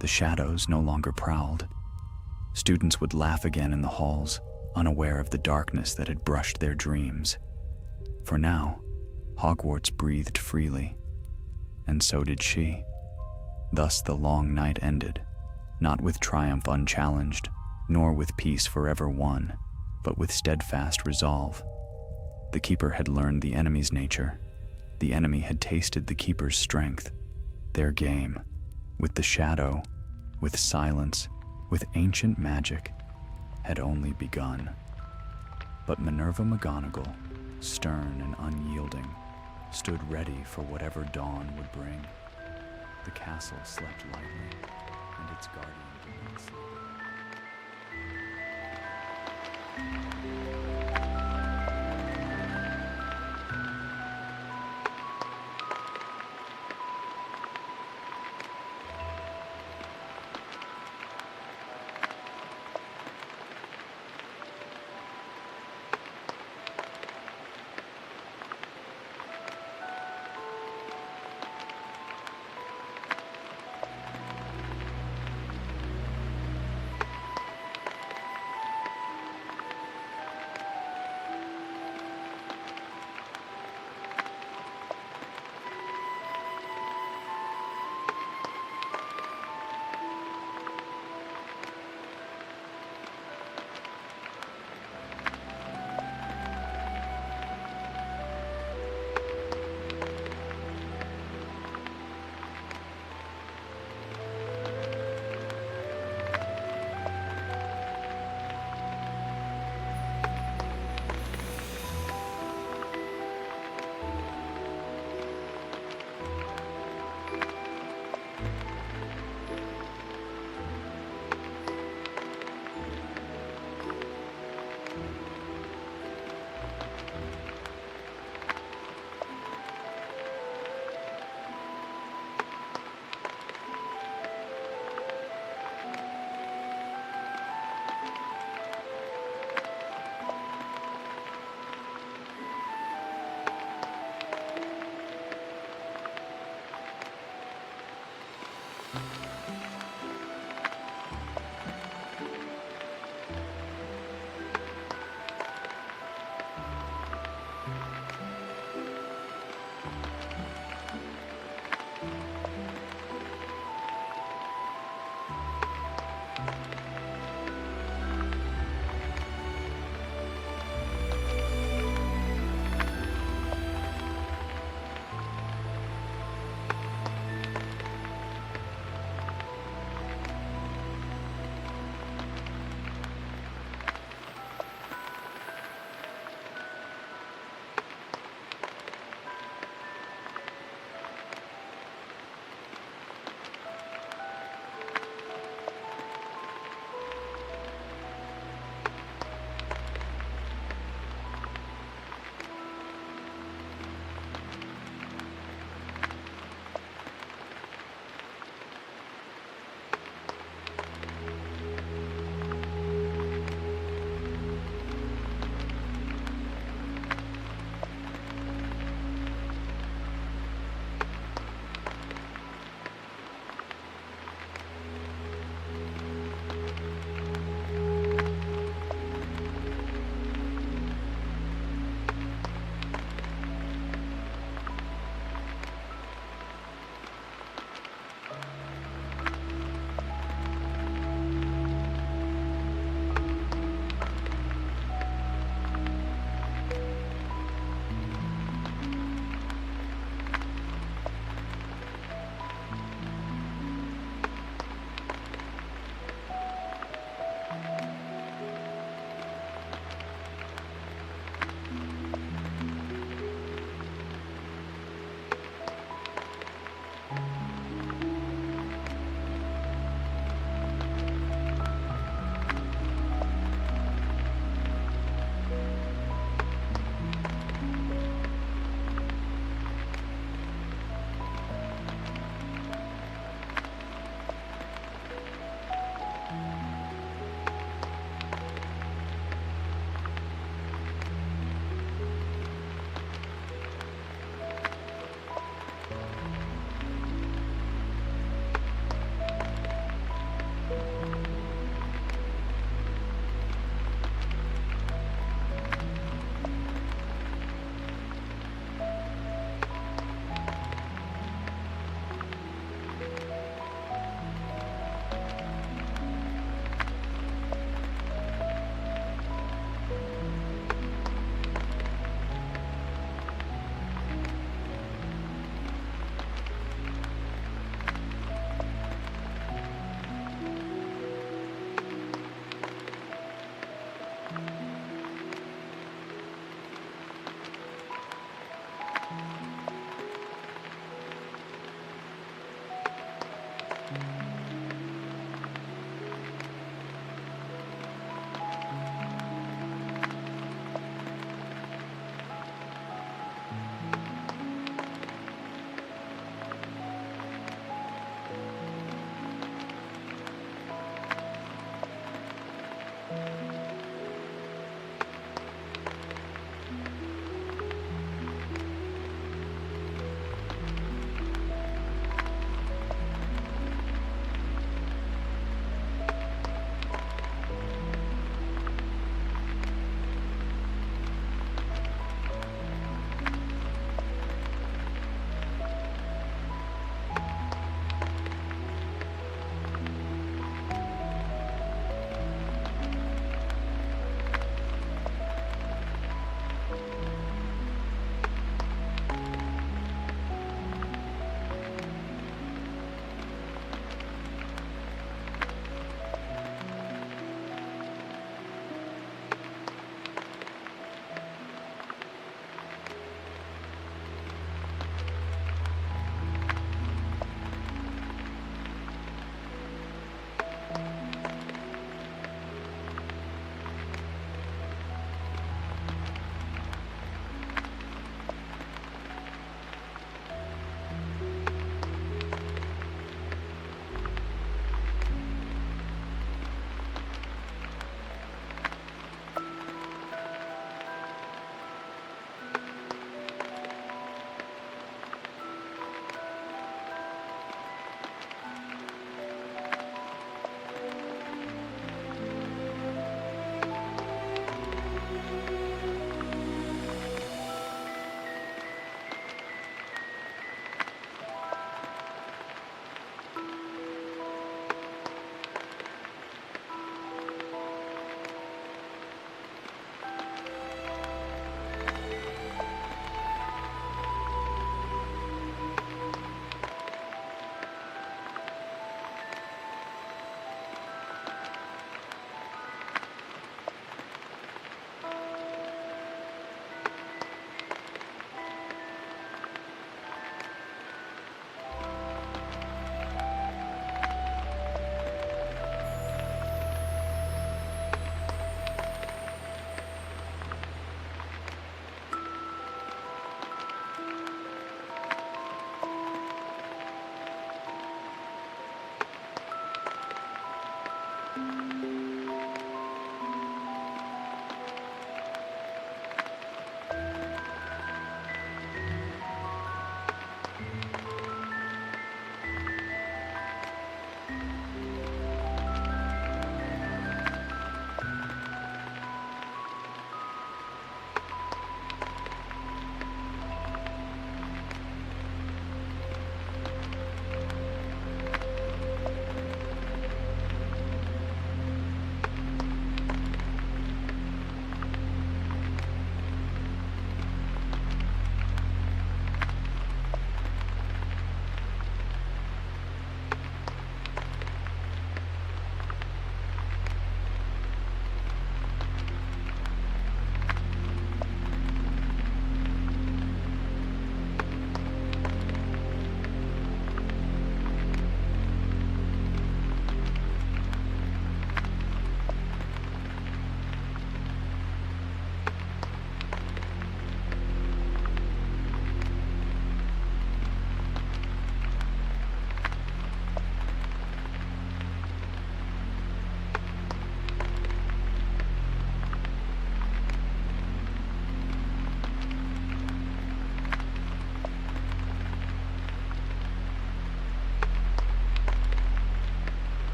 the shadows no longer prowled. Students would laugh again in the halls, unaware of the darkness that had brushed their dreams. For now, Hogwarts breathed freely, and so did she. Thus the long night ended, not with triumph unchallenged, nor with peace forever won, but with steadfast resolve. The Keeper had learned the enemy's nature. The enemy had tasted the Keeper's strength. Their game, with the shadow, with silence, with ancient magic, had only begun. But Minerva McGonagall, stern and unyielding, stood ready for whatever dawn would bring. The castle slept lightly, and its guardian did not sleep.